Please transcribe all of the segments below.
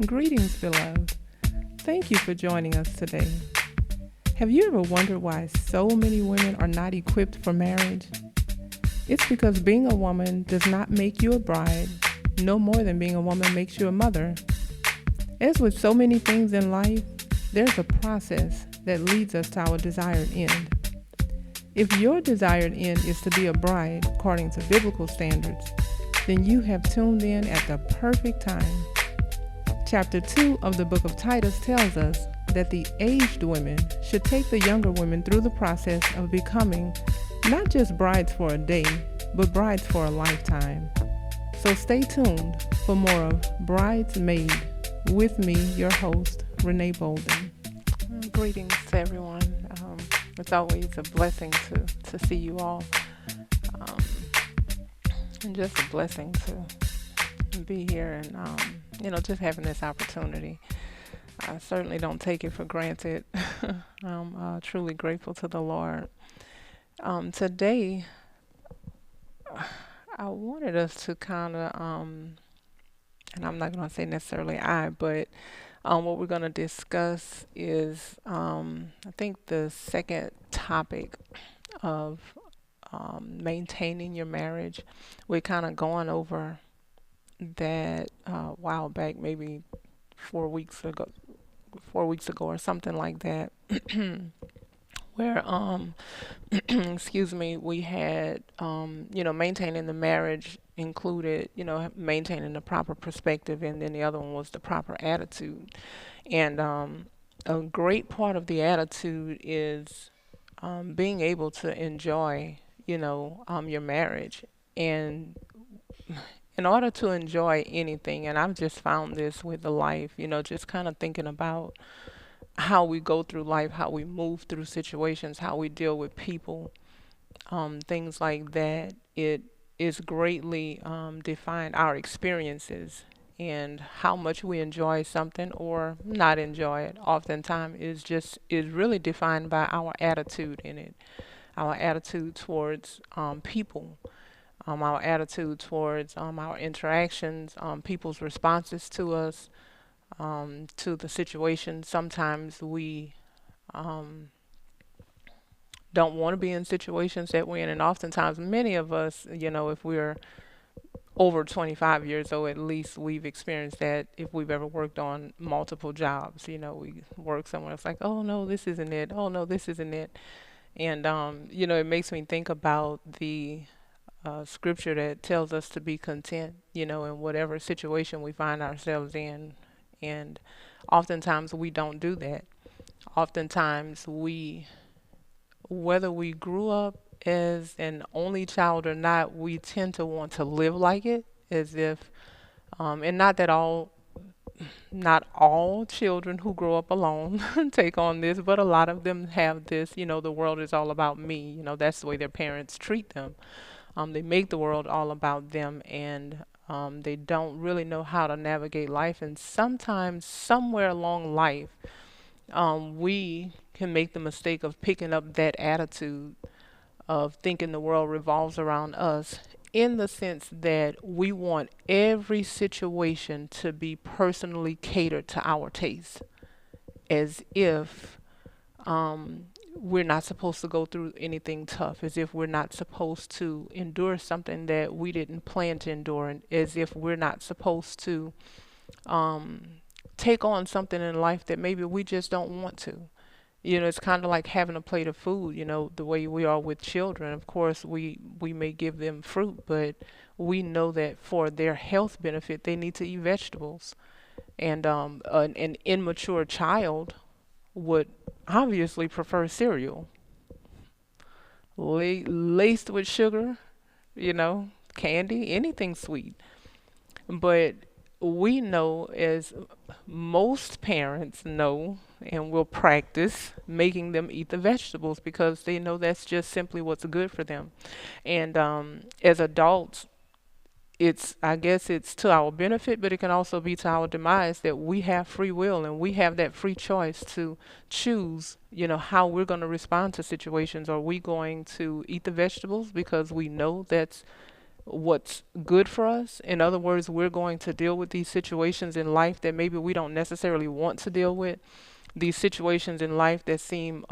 Greetings, beloved. Thank you for joining us today. Have you ever wondered why so many women are not equipped for marriage? It's because being a woman does not make you a bride, no more than being a woman makes you a mother. As with so many things in life, there's a process that leads us to our desired end. If your desired end is to be a bride according to biblical standards, then you have tuned in at the perfect time. Chapter 2 of the book of Titus tells us that the aged women should take the younger women through the process of becoming not just brides for a day, but brides for a lifetime. So stay tuned for more of Bridesmaid with me, your host, Renee Bolden. Greetings to everyone. It's always a blessing to see you all, and just a blessing to be here and just having this opportunity. I certainly don't take it for granted. I'm truly grateful to the Lord. Today, I wanted us to kind of, and I'm not going to say necessarily but what we're going to discuss is, I think, the second topic of maintaining your marriage. We're kind of going over that a while back, maybe 4 weeks ago, 4 weeks ago or something like that, where excuse me, we had maintaining the marriage included maintaining the proper perspective, and then the other one was the proper attitude. And a great part of the attitude is being able to enjoy your marriage. And in order to enjoy anything, and I've just found this with the life, just kind of thinking about how we go through life, how we move through situations, how we deal with people, things like that. It is greatly defined our experiences, and how much we enjoy something or not enjoy it. Oftentimes is really defined by our attitude in it, our attitude towards people, our attitude towards our interactions, people's responses to us, to the situation. Sometimes we don't want to be in situations that we're in, and oftentimes, many of us, if we're over 25 years old, at least we've experienced that. If we've ever worked on multiple jobs, we work somewhere, it's like, oh no, this isn't it. Oh no, this isn't it. And it makes me think about the scripture that tells us to be content, in whatever situation we find ourselves in. And oftentimes we don't do that. Oftentimes whether we grew up as an only child or not, we tend to want to live like it, as if, and not all children who grow up alone take on this, but a lot of them have this, the world is all about me. That's the way their parents treat them. They make the world all about them, and they don't really know how to navigate life. And sometimes, somewhere along life, we can make the mistake of picking up that attitude of thinking the world revolves around us, in the sense that we want every situation to be personally catered to our taste, as if we're not supposed to go through anything tough, as if we're not supposed to endure something that we didn't plan to endure, and as if we're not supposed to take on something in life that maybe we just don't want to. It's kind of like having a plate of food, the way we are with children. Of course, we may give them fruit, but we know that for their health benefit, they need to eat vegetables. And an immature child would obviously prefer cereal, laced with sugar, candy, anything sweet. But we know, as most parents know and will practice, making them eat the vegetables, because they know that's just simply what's good for them. And as adults, I guess it's to our benefit, but it can also be to our demise, that we have free will and we have that free choice to choose, how we're going to respond to situations. Are we going to eat the vegetables because we know that's what's good for us. In other words, we're going to deal with these situations in life that maybe we don't necessarily want to deal with, these situations in life that seem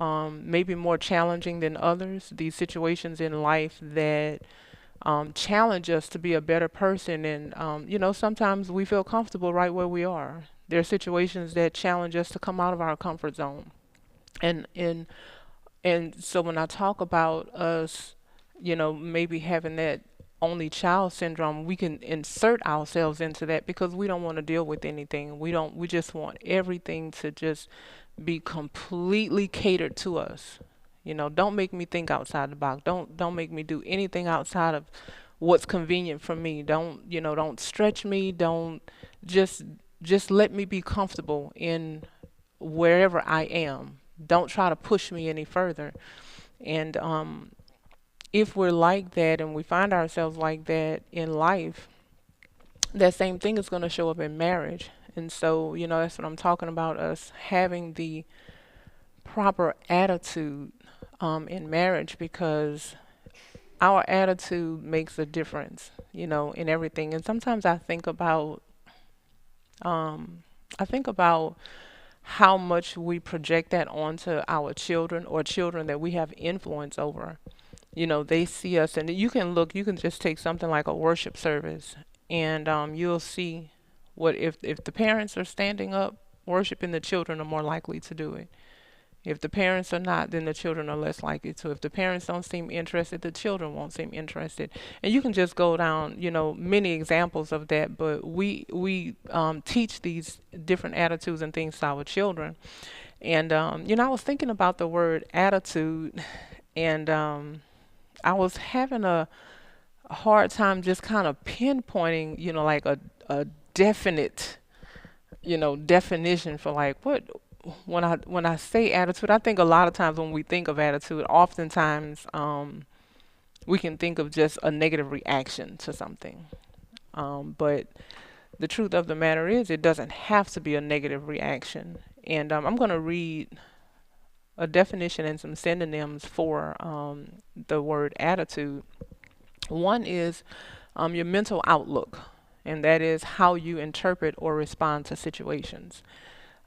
maybe more challenging than others, these situations in life that challenge us to be a better person. And, sometimes we feel comfortable right where we are. There are situations that challenge us to come out of our comfort zone. And, and, and so when I talk about us, maybe having that only child syndrome, we can insert ourselves into that because we don't want to deal with anything. We just want everything to just be completely catered to us. Don't make me think outside the box. Don't make me do anything outside of what's convenient for me. Don't stretch me. Don't just just let me be comfortable in wherever I am. Don't try to push me any further. And if we're like that and we find ourselves like that in life, that same thing is going to show up in marriage. And so, that's what I'm talking about, us having the proper attitude in marriage, because our attitude makes a difference, in everything. And sometimes I think about how much we project that onto our children or children that we have influence over. They see us, and you can just take something like a worship service, and you'll see what if the parents are standing up worshiping, the children are more likely to do it. If the parents are not, then the children are less likely to. If the parents don't seem interested, the children won't seem interested. And you can just go down, many examples of that. But we teach these different attitudes and things to our children. And I was thinking about the word attitude, and I was having a hard time just kind of pinpointing, like a definite, definition for like what when I say attitude. I think a lot of times when we think of attitude, oftentimes we can think of just a negative reaction to something. But the truth of the matter is, it doesn't have to be a negative reaction. And I'm going to read a definition and some synonyms for the word attitude. One is your mental outlook, and that is how you interpret or respond to situations.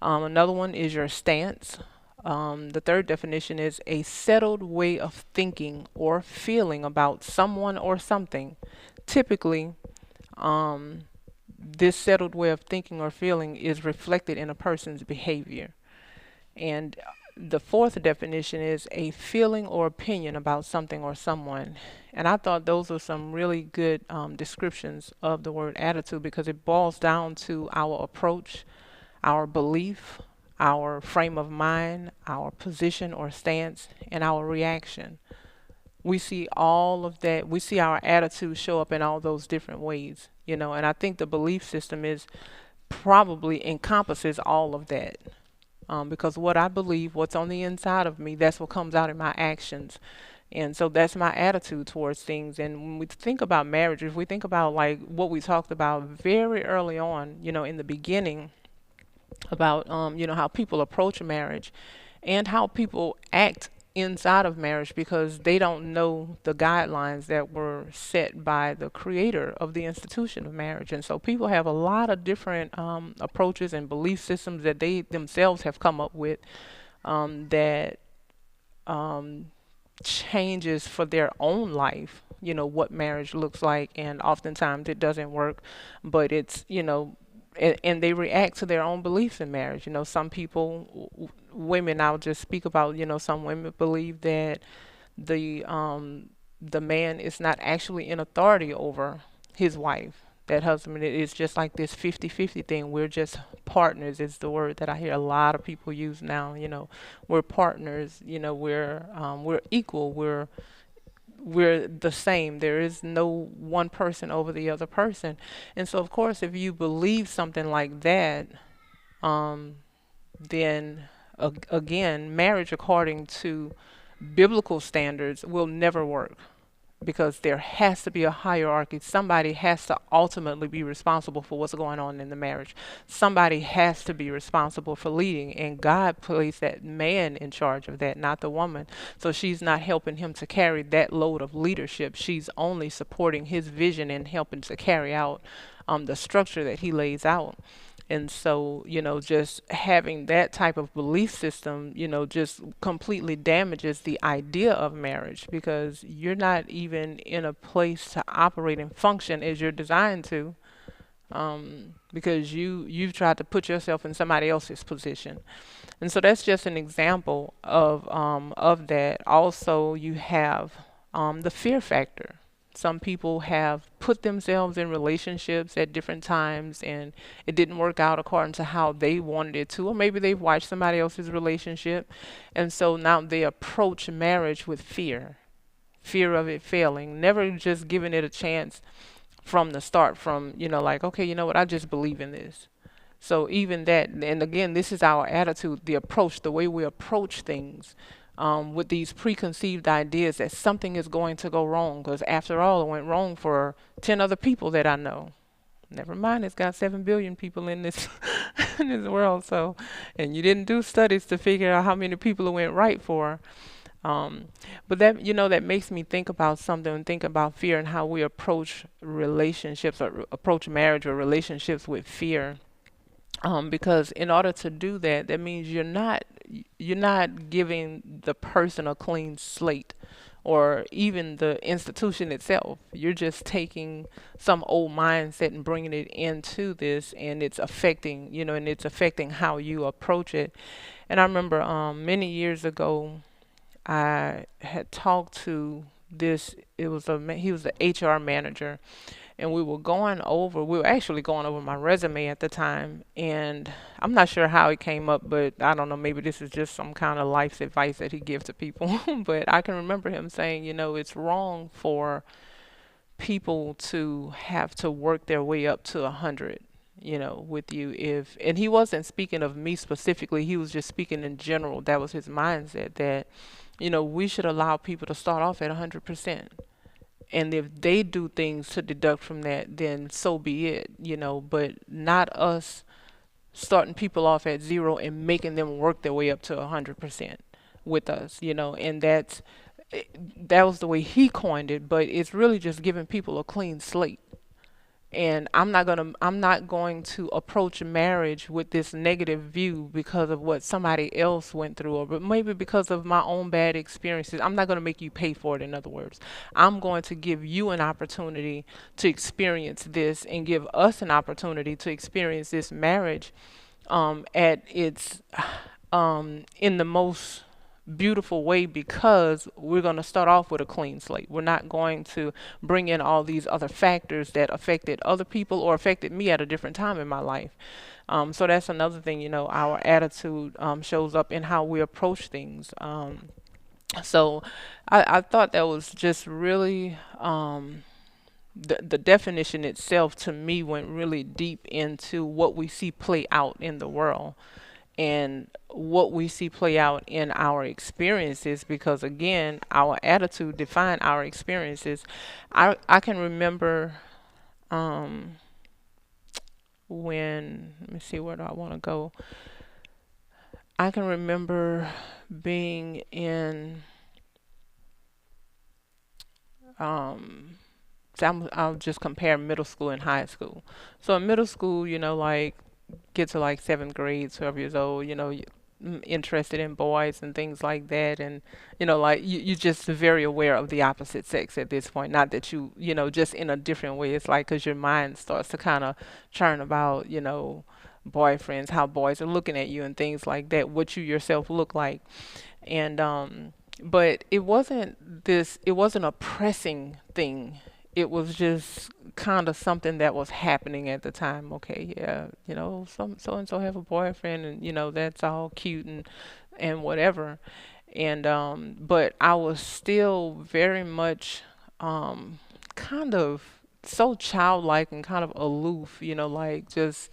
Another one is your stance. The third definition is a settled way of thinking or feeling about someone or something. Typically, um, this settled way of thinking or feeling is reflected in a person's behavior. And the fourth definition is a feeling or opinion about something or someone. And I thought those were some really good descriptions of the word attitude, because it boils down to our approach, our belief, our frame of mind, our position or stance, and our reaction. We see all of that. We see our attitude show up in all those different ways, and I think the belief system is probably encompasses all of that. Because what I believe, what's on the inside of me, that's what comes out in my actions. And so that's my attitude towards things. And when we think about marriage, if we think about like what we talked about very early on, in the beginning, about how people approach marriage and how people act inside of marriage, because they don't know the guidelines that were set by the creator of the institution of marriage. And so people have a lot of different approaches and belief systems that they themselves have come up with, that um, changes for their own life, what marriage looks like. And oftentimes it doesn't work, but it's, and they react to their own beliefs in marriage. Some people, women, I'll just speak about, some women believe that the man is not actually in authority over his wife. That husband is just like this 50-50 thing. We're just partners is the word that I hear a lot of people use now. We're partners. We're equal. We're the same. There is no one person over the other person. And so, of course, if you believe something like that, um, then again, marriage according to biblical standards will never work. because there has to be a hierarchy. Somebody has to ultimately be responsible for what's going on in the marriage. Somebody has to be responsible for leading, and God placed that man in charge of that, not the woman. So she's not helping him to carry that load of leadership. She's only supporting his vision and helping to carry out the structure that he lays out. And so, just having that type of belief system, just completely damages the idea of marriage, because you're not even in a place to operate and function as you're designed to, because you've tried to put yourself in somebody else's position. And so that's just an example of that. Also, you have the fear factor. Some people have put themselves in relationships at different times and it didn't work out according to how they wanted it to, or maybe they've watched somebody else's relationship. And so now they approach marriage with fear of it failing, never just giving it a chance from the start, from, like, okay, you know what, I just believe in this. So even that, and again, this is our attitude, the approach, the way we approach things, with these preconceived ideas that something is going to go wrong. Because after all, it went wrong for 10 other people that I know. Never mind, it's got 7 billion people in this in this world. So, and you didn't do studies to figure out how many people it went right for. Um, but that, that makes me think about something, and think about fear and how we approach relationships, or approach marriage or relationships with fear. Because in order to do that, that means you're not giving the person a clean slate, or even the institution itself. You're just taking some old mindset and bringing it into this, and it's affecting how you approach it. And I remember many years ago, I had talked to this. He was the HR manager, and we were actually going over my resume at the time, and I'm not sure how it came up, but I don't know, maybe this is just some kind of life's advice that he gives to people. But I can remember him saying, it's wrong for people to have to work their way up to 100, with you. If And he wasn't speaking of me specifically, he was just speaking in general. That was his mindset, that we should allow people to start off at 100%, and if they do things to deduct from that, then so be it, but not us starting people off at zero and making them work their way up to 100% with us, and that was the way he coined it, but it's really just giving people a clean slate. And I'm not going to approach marriage with this negative view because of what somebody else went through, or but maybe because of my own bad experiences. I'm not going to make you pay for it. In other words, I'm going to give you an opportunity to experience this, and give us an opportunity to experience this marriage at its in the most beautiful way, because we're going to start off with a clean slate. We're not going to bring in all these other factors that affected other people or affected me at a different time in my life. So that's another thing, our attitude shows up in how we approach things. So I thought that was just really, the definition itself to me went really deep into what we see play out in the world, and what we see play out in our experiences, because again, our attitude define our experiences. I can remember um when let me see, where do I want to go. I can remember being in um I'll just compare middle school and high school. So in middle school, like, get to like seventh grade, 12 years old, interested in boys and things like that. And, like, you're just very aware of the opposite sex at this point. Not that just in a different way. It's like, because your mind starts to kind of churn about, boyfriends, how boys are looking at you and things like that, what you yourself look like. And, but it wasn't a pressing thing. It was just kind of something that was happening at the time. Okay, yeah, some so and so have a boyfriend, and that's all cute and whatever. And but I was still very much kind of so childlike and kind of aloof, like, just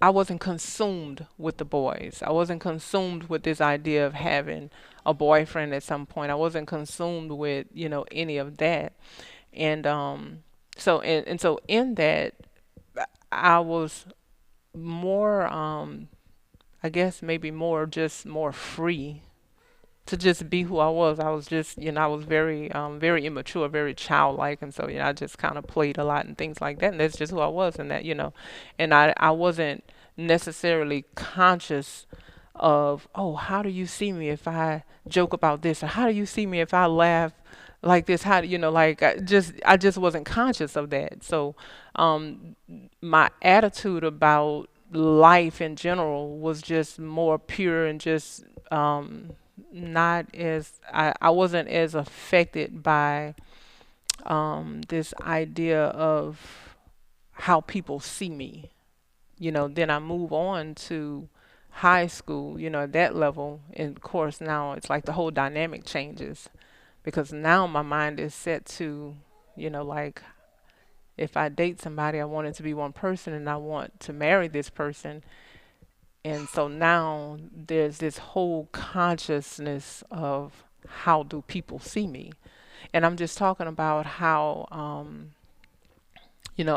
I wasn't consumed with the boys. I wasn't consumed with this idea of having a boyfriend at some point. I wasn't consumed with, any of that. And so in that, I was more, I guess maybe more, just more free to just be who I was. I was just, I was very, very immature, very childlike, and so I just kind of played a lot and things like that, and that's just who I was, and that, and I wasn't necessarily conscious of, oh, how do you see me if I joke about this, or how do you see me if I laugh like this? How do like I just wasn't conscious of that. So, um, my attitude about life in general was just more pure and just not as I wasn't as affected by this idea of how people see me. Then I move on to high school, at that level. And of course, now it's like the whole dynamic changes because now my mind is set to, like if I date somebody, I want it to be one person and I want to marry this person. And so now there's this whole consciousness of how do people see me. And I'm just talking about how,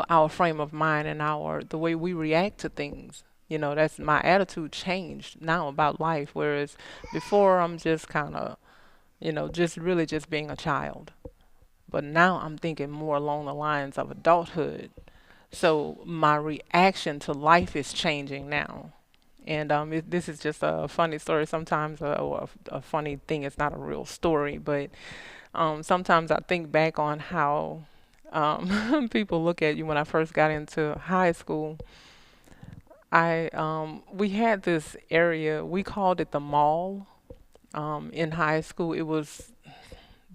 our frame of mind and the way we react to things. That's my attitude changed now about life. Whereas before I'm just kind of, just really just being a child. But now I'm thinking more along the lines of adulthood. So my reaction to life is changing now. And this is just a funny story. Sometimes, or a funny thing. It's not a real story, but sometimes I think back on how people look at you when I first got into high school. We had this area. We called it the mall. In high school, it was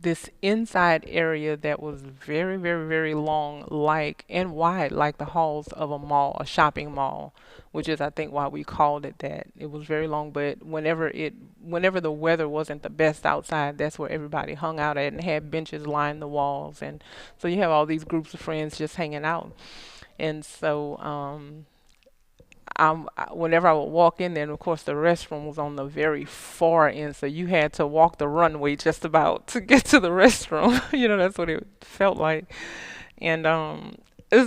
this inside area that was very, very, very long, like and wide, like the halls of a mall, a shopping mall, which is I think why we called it that. It was very long, but whenever the weather wasn't the best outside, that's where everybody hung out at and had benches lined the walls, and so you have all these groups of friends just hanging out. And so whenever I would walk in there, and of course the restroom was on the very far end, so you had to walk the runway just about to get to the restroom. That's what it felt like. And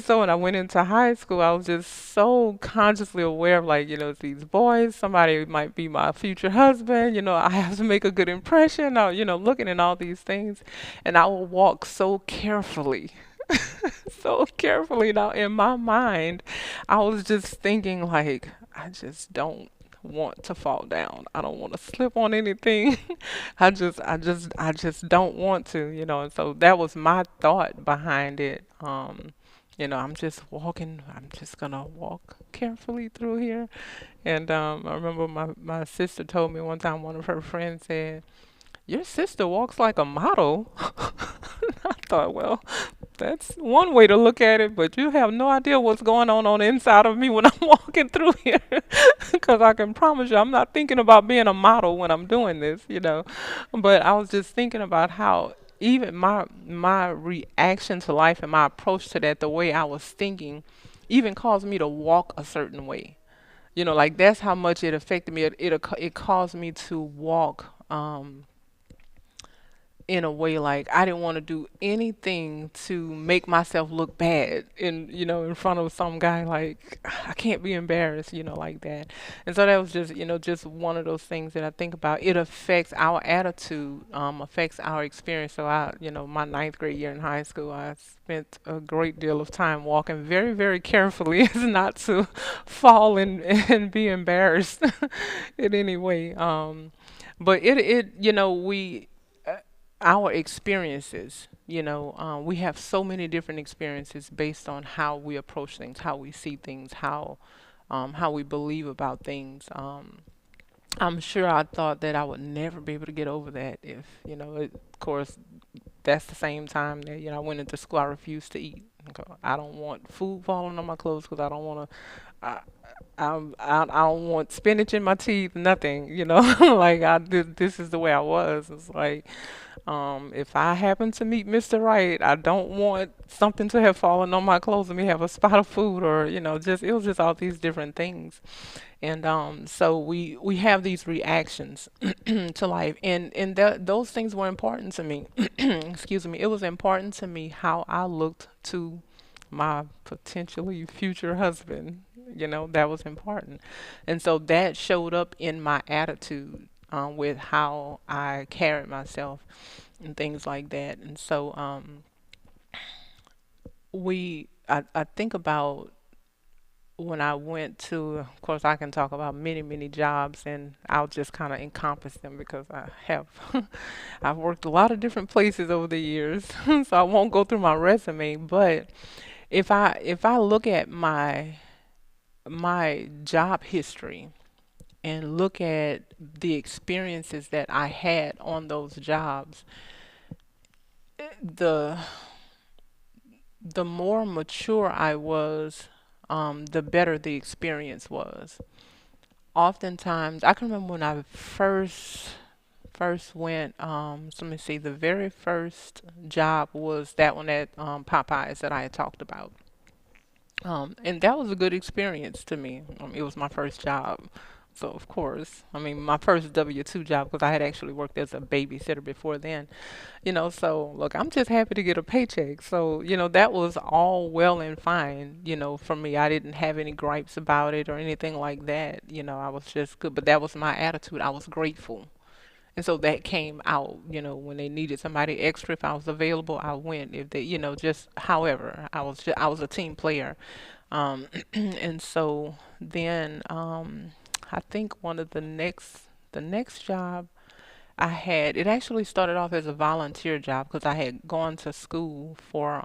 so when I went into high school, I was just so consciously aware of like, these boys, somebody might be my future husband, I have to make a good impression, looking at all these things. And I will walk so carefully so carefully. Now in my mind I was just thinking like I just don't want to fall down. I don't want to slip on anything. I just don't want to, and so that was my thought behind it. I'm just walking, I'm just gonna walk carefully through here. And I remember my sister told me one time, one of her friends said, your sister walks like a model. I thought, well, that's one way to look at it, but you have no idea what's going on the inside of me when I'm walking through here. Because I can promise you, I'm not thinking about being a model when I'm doing this. But I was just thinking about how even my reaction to life and my approach to that, the way I was thinking, even caused me to walk a certain way. Like that's how much it affected me. It caused me to walk. In a way like I didn't want to do anything to make myself look bad in front of some guy. Like I can't be embarrassed, like that. And so that was just one of those things that I think about. It affects our attitude, affects our experience. So my ninth grade year in high school, I spent a great deal of time walking very, very carefully as not to fall and be embarrassed in any way. But we our experiences, we have so many different experiences based on how we approach things, how we see things, how we believe about things. I'm sure I thought that I would never be able to get over that if, of course, that's the same time that, I went into school, I refused to eat. Okay, I don't want food falling on my clothes because I don't want to I, I don't want spinach in my teeth, nothing, like this is the way I was. It's like, if I happen to meet Mr. Right, I don't want something to have fallen on my clothes and me have a spot of food or, just it was just all these different things. And so we have these reactions to life, and those things were important to me. Excuse me. It was important to me how I looked to my potentially future husband. That was important, and so that showed up in my attitude, with how I carried myself and things like that. And so I think about when I went to, of course, I can talk about many, many jobs, and I'll just kind of encompass them because I have, I've worked a lot of different places over the years, so I won't go through my resume. But if I look at my job history and look at the experiences that I had on those jobs, the the more mature I was, the better the experience was. Oftentimes, I can remember when I first went. So let me see. The very first job was that one at Popeyes that I had talked about. And that was a good experience to me. It was my first job. So of course, I mean, my first W-2 job because I had actually worked as a babysitter before then. So look, I'm just happy to get a paycheck. So, that was all well and fine, for me. I didn't have any gripes about it or anything like that. I was just good, but that was my attitude. I was grateful. And so that came out, when they needed somebody extra, if I was available, I went. If they, just however, I was a team player. And so then, I think one of the next job I had, it actually started off as a volunteer job because I had gone to school for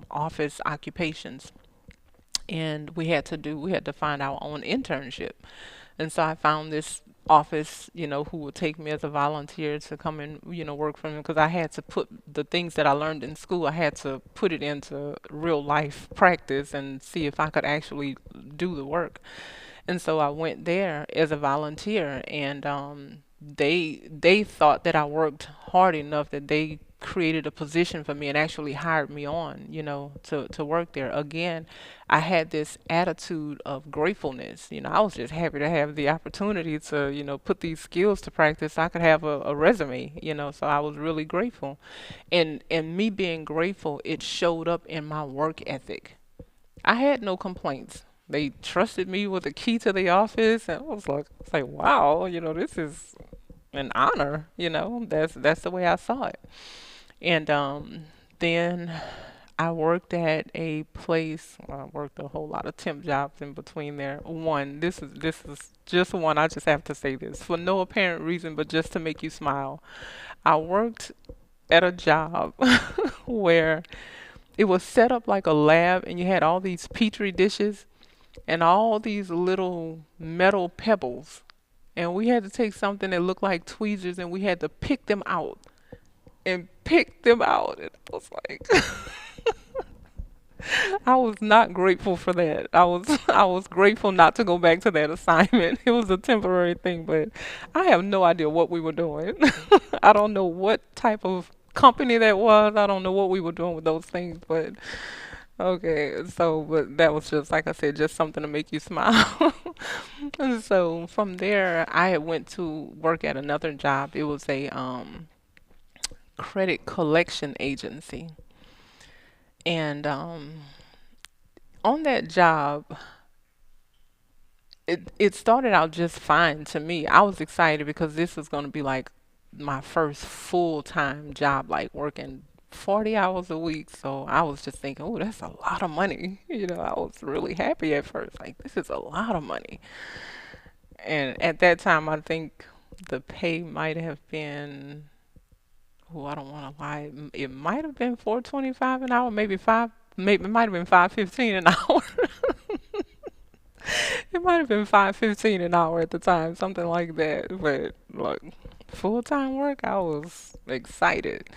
office occupations, and we had to find our own internship. And so I found this office, who would take me as a volunteer to come and, work for them because I had to put the things that I learned in school, I had to put it into real life practice and see if I could actually do the work. And so I went there as a volunteer, and they thought that I worked hard enough that they created a position for me and actually hired me on, to work there. Again, I had this attitude of gratefulness. I was just happy to have the opportunity to, put these skills to practice. I could have a resume, so I was really grateful. And me being grateful, it showed up in my work ethic. I had no complaints. They trusted me with the key to the office, and I was like, wow, this is an honor. That's the way I saw it. And then I worked at a place. I worked a whole lot of temp jobs in between there. This is just one. I just have to say this for no apparent reason, but just to make you smile. I worked at a job where it was set up like a lab, and you had all these petri dishes and all these little metal pebbles. And we had to take something that looked like tweezers and we had to pick them out and pick them out. And I was like, I was not grateful for that. I was grateful not to go back to that assignment. It was a temporary thing, but I have no idea what we were doing. I don't know what type of company that was. I don't know what we were doing with those things, but okay, so but that was just like I said, just something to make you smile. And so from there, I had went to work at another job. It was a credit collection agency, and on that job, it started out just fine to me. I was excited because this was going to be like my first full-time job, like working 40 hours a week. So I was just thinking, oh, that's a lot of money. I was really happy at first. Like, this is a lot of money. And at that time, I think the pay might have been, oh, I don't want to lie. It might have been 4.25 an hour, maybe maybe it might have been 5.15 an hour. It might have been 5.15 an hour at the time, something like that. But look, full time work, I was excited.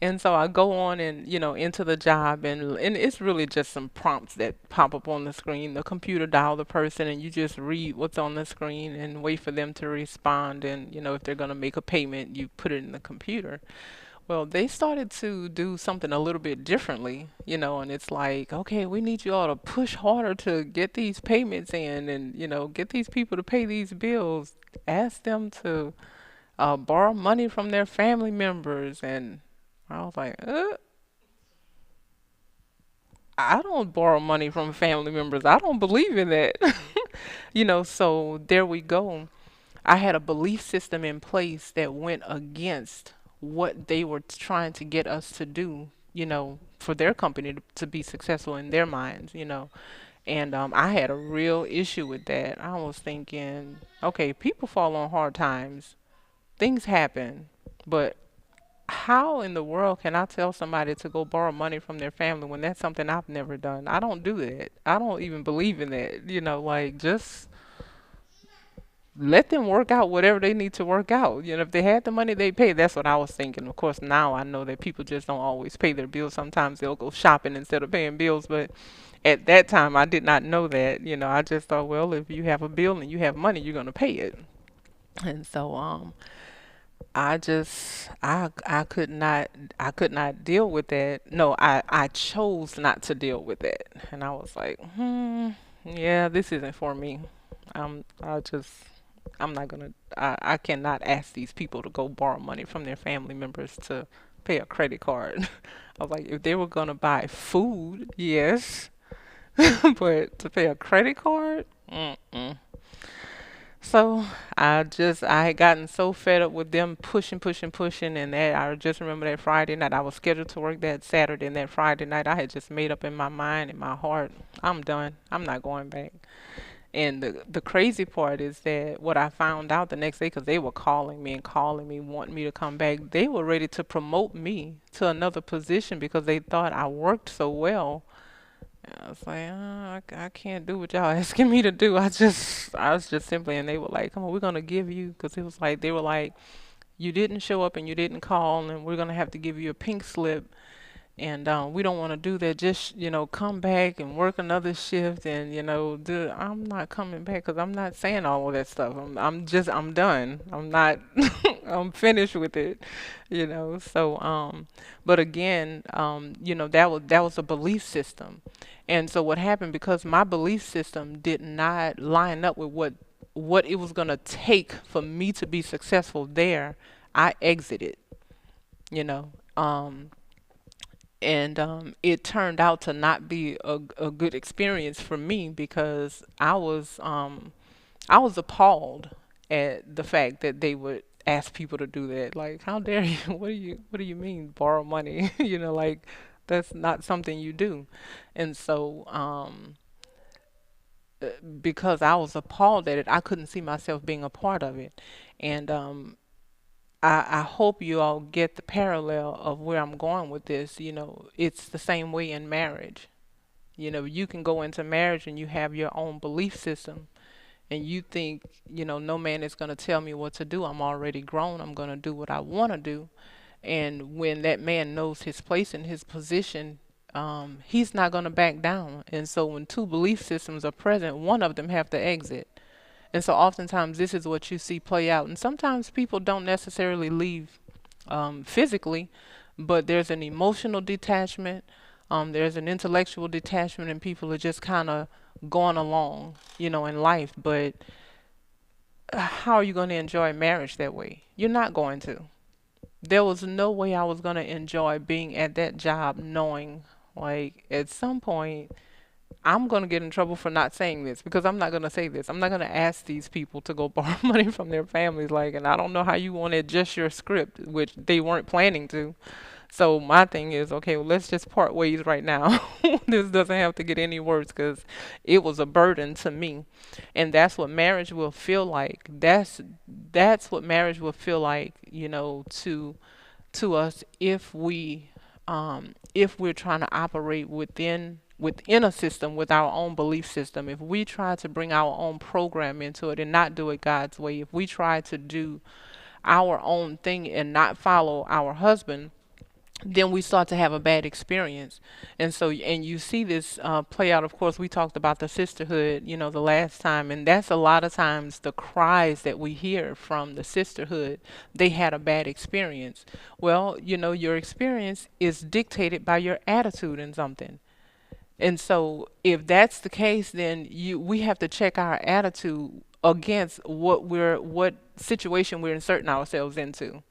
And so I go on and, into the job, and it's really just some prompts that pop up on the screen. The computer dial the person and you just read what's on the screen and wait for them to respond. And, if they're going to make a payment, you put it in the computer. Well, they started to do something a little bit differently, and it's like, okay, we need you all to push harder to get these payments in and, get these people to pay these bills. Ask them to borrow money from their family members. And I was like, I don't borrow money from family members. I don't believe in that. So there we go. I had a belief system in place that went against what they were trying to get us to do, for their company to be successful in their minds. And I had a real issue with that. I was thinking, okay, people fall on hard times, things happen, but how in the world can I tell somebody to go borrow money from their family when that's something I've never done? I don't do that. I don't even believe in that. Like just let them work out whatever they need to work out. If they had the money, they pay. That's what I was thinking. Of course, now I know that people just don't always pay their bills. Sometimes they'll go shopping instead of paying bills. But at that time, I did not know that. I just thought, well, if you have a bill and you have money, you're gonna pay it. And so, I could not deal with that. No, I chose not to deal with that. And I was like, yeah, this isn't for me. I just I'm not gonna I cannot ask these people to go borrow money from their family members to pay a credit card. I was like, if they were gonna buy food, yes, but to pay a credit card, mm-mm. So I had gotten so fed up with them pushing, pushing, pushing, and that I just remember that Friday night I was scheduled to work that Saturday, and that Friday night I had just made up in my mind, in my heart, I'm done. I'm not going back. And the crazy part is that what I found out the next day, because they were calling me, wanting me to come back, they were ready to promote me to another position because they thought I worked so well. I was like, I can't do what y'all asking me to do. I was just simply, and they were like, come on, we're gonna give you, because it was like they were like, you didn't show up and you didn't call, and we're gonna have to give you a pink slip, and we don't want to do that. Just come back and work another shift, and do. I'm not coming back because I'm not saying all of that stuff. I'm done. I'm not. I'm finished with it. So but again, that was a belief system, and so what happened, because my belief system did not line up with what it was gonna take for me to be successful there. I exited. You know. And it turned out to not be a good experience for me because I was appalled at the fact that they would ask people to do that. Like, how dare you? What do you mean borrow money? Like that's not something you do. And so because I was appalled at it, I couldn't see myself being a part of it. And I hope you all get the parallel of where I'm going with this. It's the same way in marriage. You can go into marriage and you have your own belief system, and you think, no man is going to tell me what to do. I'm already grown. I'm going to do what I want to do. And when that man knows his place and his position, he's not going to back down. And so when two belief systems are present, one of them have to exit. And so oftentimes this is what you see play out. And sometimes people don't necessarily leave physically, but there's an emotional detachment, there's an intellectual detachment, and people are just kind of going along, in life. But how are you going to enjoy marriage that way? You're not going to. There was no way I was going to enjoy being at that job knowing, like, at some point, I'm going to get in trouble for not saying this, because I'm not going to say this. I'm not going to ask these people to go borrow money from their families. Like, and I don't know how you want to adjust your script, which they weren't planning to. So my thing is, okay, well, let's just part ways right now. This doesn't have to get any worse because it was a burden to me. And that's what marriage will feel like. That's what marriage will feel like, to us if we're trying to operate within a system with our own belief system. If we try to bring our own program into it and not do it God's way, if we try to do our own thing and not follow our husband, then we start to have a bad experience. And so, and you see this play out. Of course, we talked about the sisterhood, the last time, and that's a lot of times the cries that we hear from the sisterhood. They had a bad experience. Well, your experience is dictated by your attitude in something. And so, if that's the case, then we have to check our attitude against what situation we're inserting ourselves into.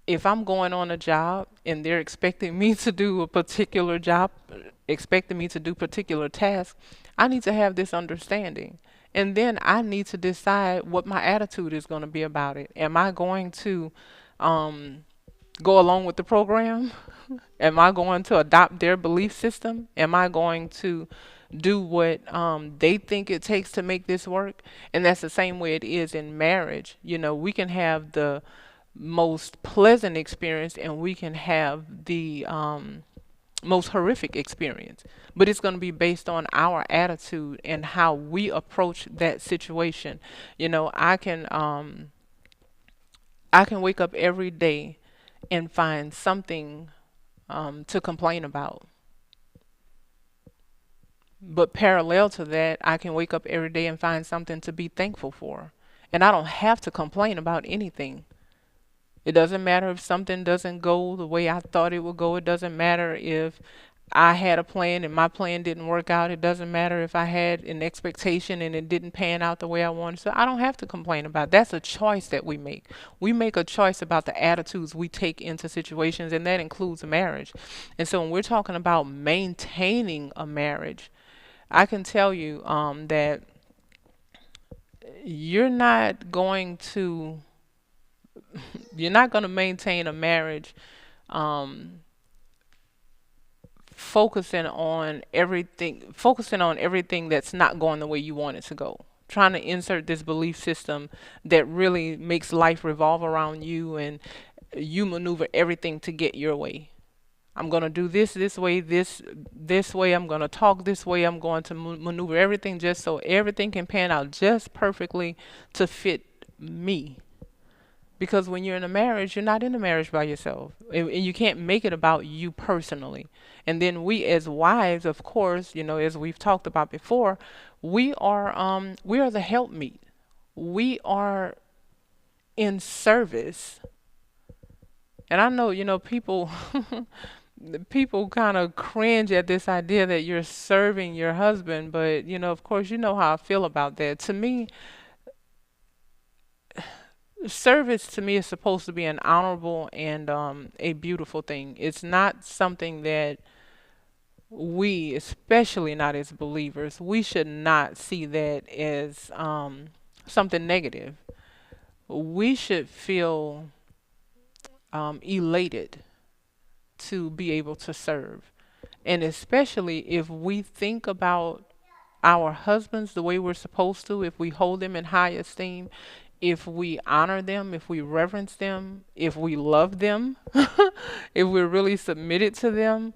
If I'm going on a job and they're expecting me to do a particular job, expecting me to do particular tasks, I need to have this understanding. And then I need to decide what my attitude is going to be about it. Am I going to um, go along with the program? Am I going to adopt their belief system? Am I going to do what they think it takes to make this work? And that's the same way it is in marriage. We can have the most pleasant experience and we can have the most horrific experience. But it's going to be based on our attitude and how we approach that situation. I can wake up every day and find something to complain about. But parallel to that, I can wake up every day and find something to be thankful for. And I don't have to complain about anything. It doesn't matter if something doesn't go the way I thought it would go. It doesn't matter if I had a plan and my plan didn't work out. It doesn't matter if I had an expectation and it didn't pan out the way I wanted. So I don't have to complain about it. That's a choice that we make. We make a choice about the attitudes we take into situations, and that includes a marriage. And so when we're talking about maintaining a marriage, I can tell you that you're not going to you're not going to maintain a marriage um, focusing on everything that's not going the way you want it to go, trying to insert this belief system that really makes life revolve around you, and you maneuver everything to get your way. I'm going to do this way, this way. I'm going to talk this way. I'm going to maneuver everything just so everything can pan out just perfectly to fit me. Because when you're in a marriage, you're not in a marriage by yourself. And you can't make it about you personally. And then we as wives, of course, as we've talked about before, we are the helpmeet. We are in service. And I know, people kind of cringe at this idea that you're serving your husband, but of course, you know how I feel about that. To me, service to me is supposed to be an honorable and a beautiful thing. It's not something that we, especially not as believers, we should not see that as something negative. We should feel elated to be able to serve. And especially if we think about our husbands the way we're supposed to, if we hold them in high esteem, if we honor them, if we reverence them, if we love them, if we're really submitted to them,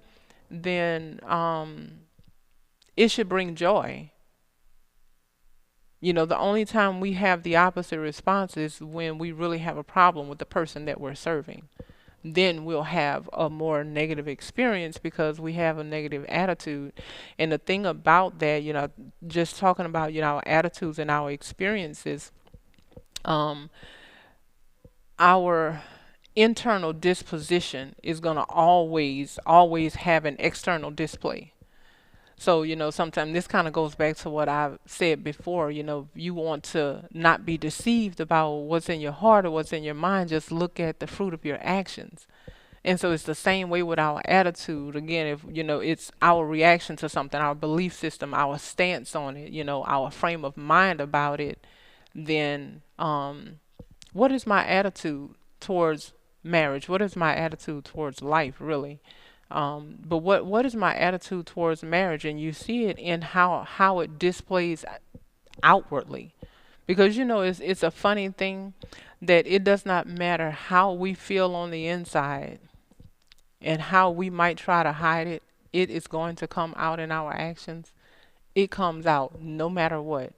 then it should bring joy. The only time we have the opposite response is when we really have a problem with the person that we're serving. Then we'll have a more negative experience because we have a negative attitude. And the thing about that, just talking about, our attitudes and our experiences, um, our internal disposition is going to always have an external display. So, sometimes this kind of goes back to what I've said before. You want to not be deceived about what's in your heart or what's in your mind. Just look at the fruit of your actions. And so it's the same way with our attitude. Again, if it's our reaction to something, our belief system, our stance on it, our frame of mind about it, then what is my attitude towards marriage? What is my attitude towards life, really? But what is my attitude towards marriage? And you see it in how it displays outwardly. Because it's a funny thing that it does not matter how we feel on the inside and how we might try to hide it, it is going to come out in our actions. It comes out no matter what.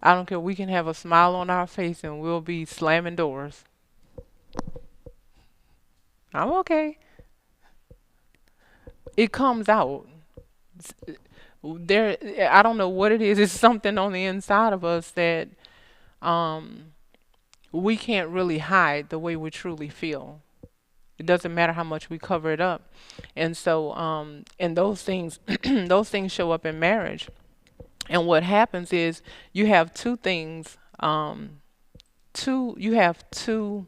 I don't care. We can have a smile on our face and we'll be slamming doors. I'm okay. It comes out. There, I don't know what it is. It's something on the inside of us that um we can't really hide the way we truly feel. It doesn't matter how much we cover it up. And so and those things those things show up in marriage. And what happens is you have two things two you have two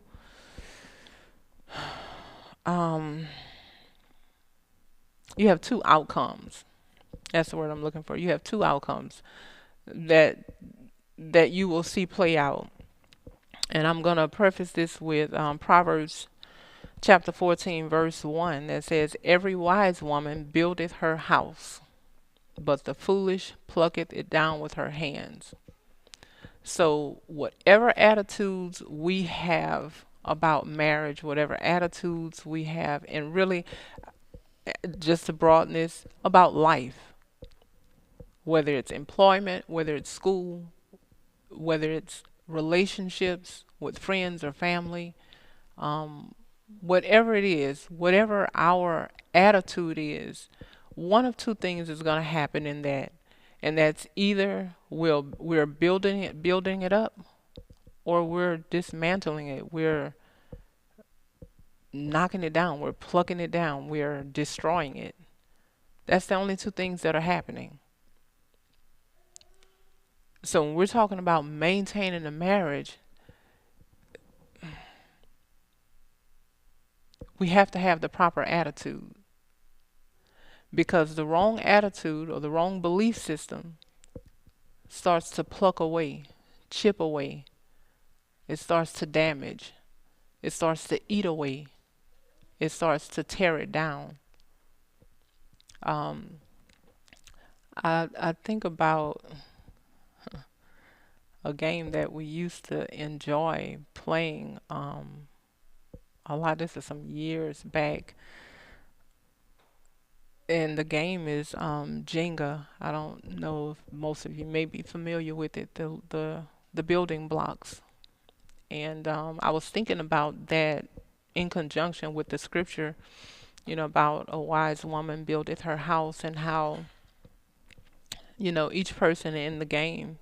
um you have two outcomes. That's the word I'm looking for. You have two outcomes that you will see play out. And I'm going to preface this with Proverbs chapter 14, verse 1 that says, "Every wise woman buildeth her house, but the foolish plucketh it down with her hands." So, whatever attitudes we have about marriage, whatever attitudes we have, and really, just to broaden this, about life, whether it's employment, whether it's school, whether it's relationships with friends or family, um, whatever it is, whatever our attitude is, one of two things is going to happen in that, and that's either we're building it up, or we're dismantling it. We're knocking it down. We're plucking it down. We're destroying it. That's the only two things that are happening. So when we're talking about maintaining a marriage, we have to have the proper attitude, because the wrong attitude or the wrong belief system starts to pluck away, chip away. It starts to damage. It starts to eat away. It starts to tear it down. Um, I think about a game that we used to enjoy playing a lot. This is some years back, and the game is Jenga. I don't know if most of you may be familiar with it. The building blocks, and I was thinking about that in conjunction with the scripture, about a wise woman buildeth her house, and how, each person in the game,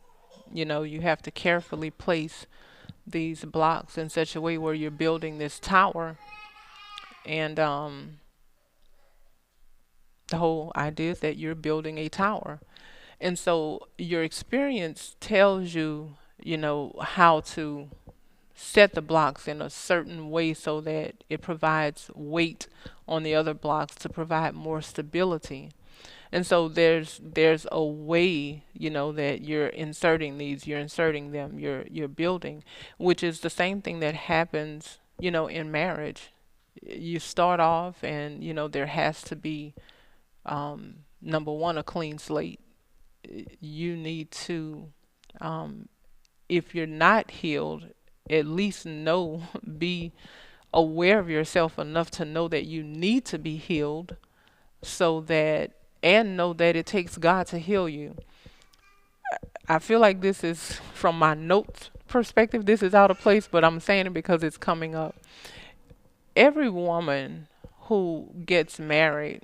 you have to carefully place these blocks in such a way where you're building this tower. And the whole idea is that you're building a tower. And so your experience tells you, how to set the blocks in a certain way so that it provides weight on the other blocks to provide more stability. And so there's a way, that you're inserting them, you're building, which is the same thing that happens, in marriage. You start off, and there has to be, number one, a clean slate. You need to, if you're not healed, at least know, be aware of yourself enough to know that you need to be healed, so that, and know that it takes God to heal you. I feel like this is from my notes perspective. This is out of place, but I'm saying it because it's coming up. Every woman who gets married,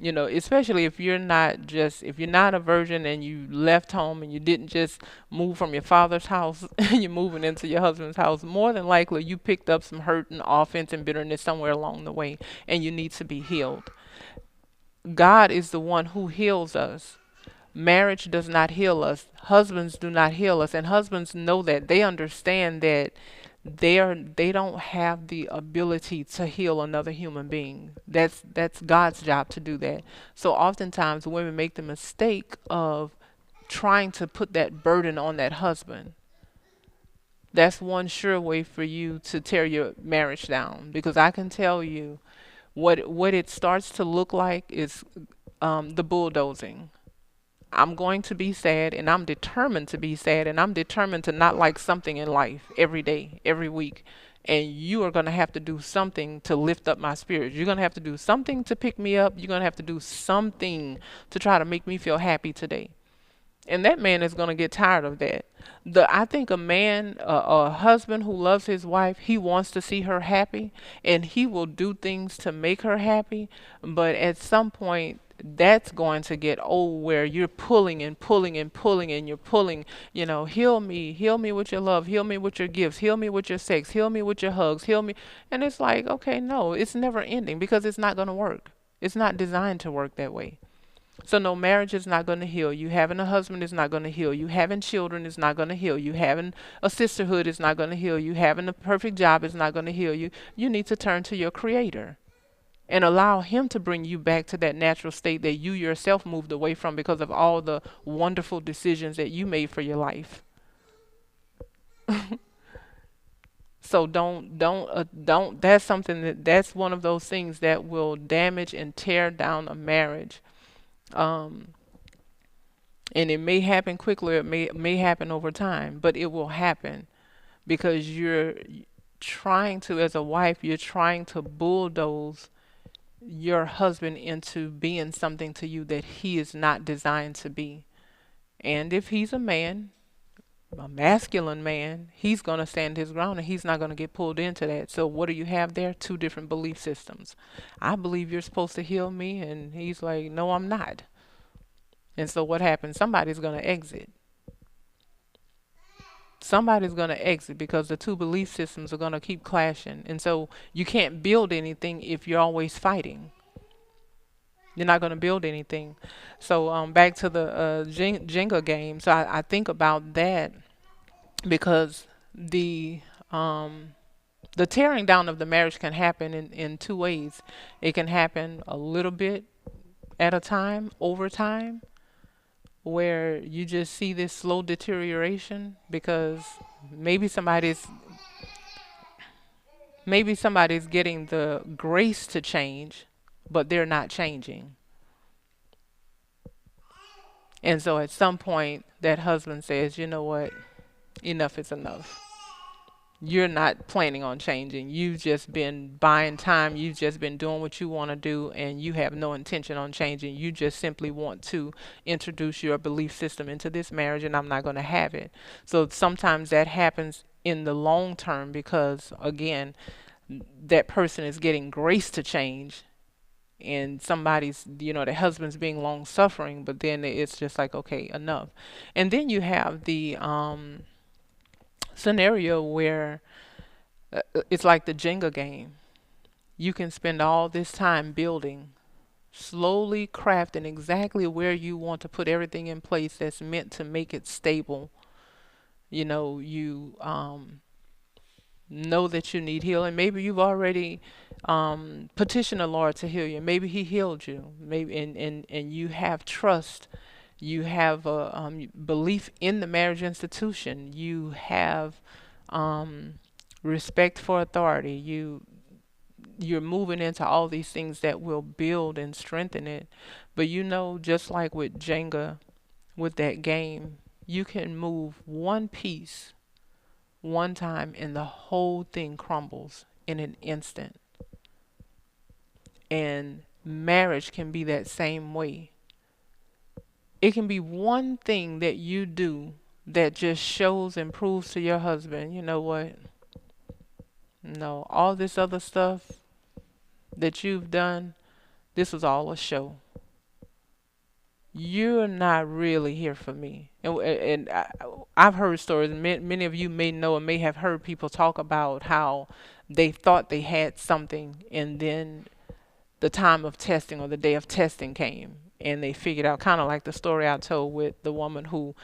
especially if you're not a virgin and you left home and you didn't just move from your father's house, you're moving into your husband's house, more than likely you picked up some hurt and offense and bitterness somewhere along the way, and you need to be healed. God is the one who heals us. Marriage does not heal us. Husbands do not heal us, and husbands know that. They understand that they don't have the ability to heal another human being. That's God's job to do that. So oftentimes women make the mistake of trying to put that burden on that husband. That's one sure way for you to tear your marriage down, because I can tell you what it starts to look like is the bulldozing. I'm going to be sad, and I'm determined to be sad, and I'm determined to not like something in life every day, every week. And you are going to have to do something to lift up my spirit. You're going to have to do something to pick me up. You're going to have to do something to try to make me feel happy today. And that man is going to get tired of that. I think a husband who loves his wife, he wants to see her happy, and he will do things to make her happy. But at some point, that's going to get old, where you're pulling and pulling and pulling, and you're pulling. Heal me with your love, heal me with your gifts, heal me with your sex, heal me with your hugs, heal me. And it's like, okay, no, it's never ending, because it's not going to work. It's not designed to work that way. So no, marriage is not going to heal you. Having a husband is not going to heal you. Having children is not going to heal you. Having a sisterhood is not going to heal you. Having a perfect job is not going to heal you. You need to turn to your creator and allow him to bring you back to that natural state that you yourself moved away from because of all the wonderful decisions that you made for your life. So don't, that's something that's one of those things that will damage and tear down a marriage. Um, and it may happen quickly, it may happen over time, but it will happen because you're trying to, as a wife, you're trying to bulldoze your husband into being something to you that he is not designed to be. And if he's a man, a masculine man, he's going to stand his ground and he's not going to get pulled into that. So what do you have there? Two different belief systems. I believe you're supposed to heal me, and he's like, no, I'm not. And so what happens? Somebody's going to exit. Somebody's going to exit because the two belief systems are going to keep clashing. And so you can't build anything if you're always fighting. You're not going to build anything. So back to the Jenga game. So I think about that because um, the tearing down of the marriage can happen in two ways. It can happen a little bit at a time, over time, where you just see this slow deterioration because maybe somebody's maybe somebody's getting the grace to change, but they're not changing. And so at some point that husband says, you know what, enough is enough. You're not planning on changing. You've just been buying time. You've just been doing what you want to do, and you have no intention on changing. You just simply want to introduce your belief system into this marriage, and I'm not going to have it. So sometimes that happens in the long term because, again, that person is getting grace to change, and the husband's being long suffering, but then it's just like, okay, enough. And then you have the scenario where it's like the Jenga game. You can spend all this time building, slowly crafting exactly where you want to put everything in place that's meant to make it stable. You know that you need healing. Maybe you've already petitioned the Lord to heal you. Maybe He healed you. Maybe and you have trust. You have a belief in the marriage institution. You have um, respect for authority. You're moving into all these things that will build and strengthen it. But just like with Jenga, with that game, you can move one piece one time and the whole thing crumbles in an instant. And marriage can be that same way. It can be one thing that you do that just shows and proves to your husband, you know what? No, all this other stuff that you've done, this was all a show. You're not really here for me. I've heard stories, and many of you may know and may have heard people talk about how they thought they had something, and then the time of testing or the day of testing came, and they figured out, kind of like the story I told with the woman who,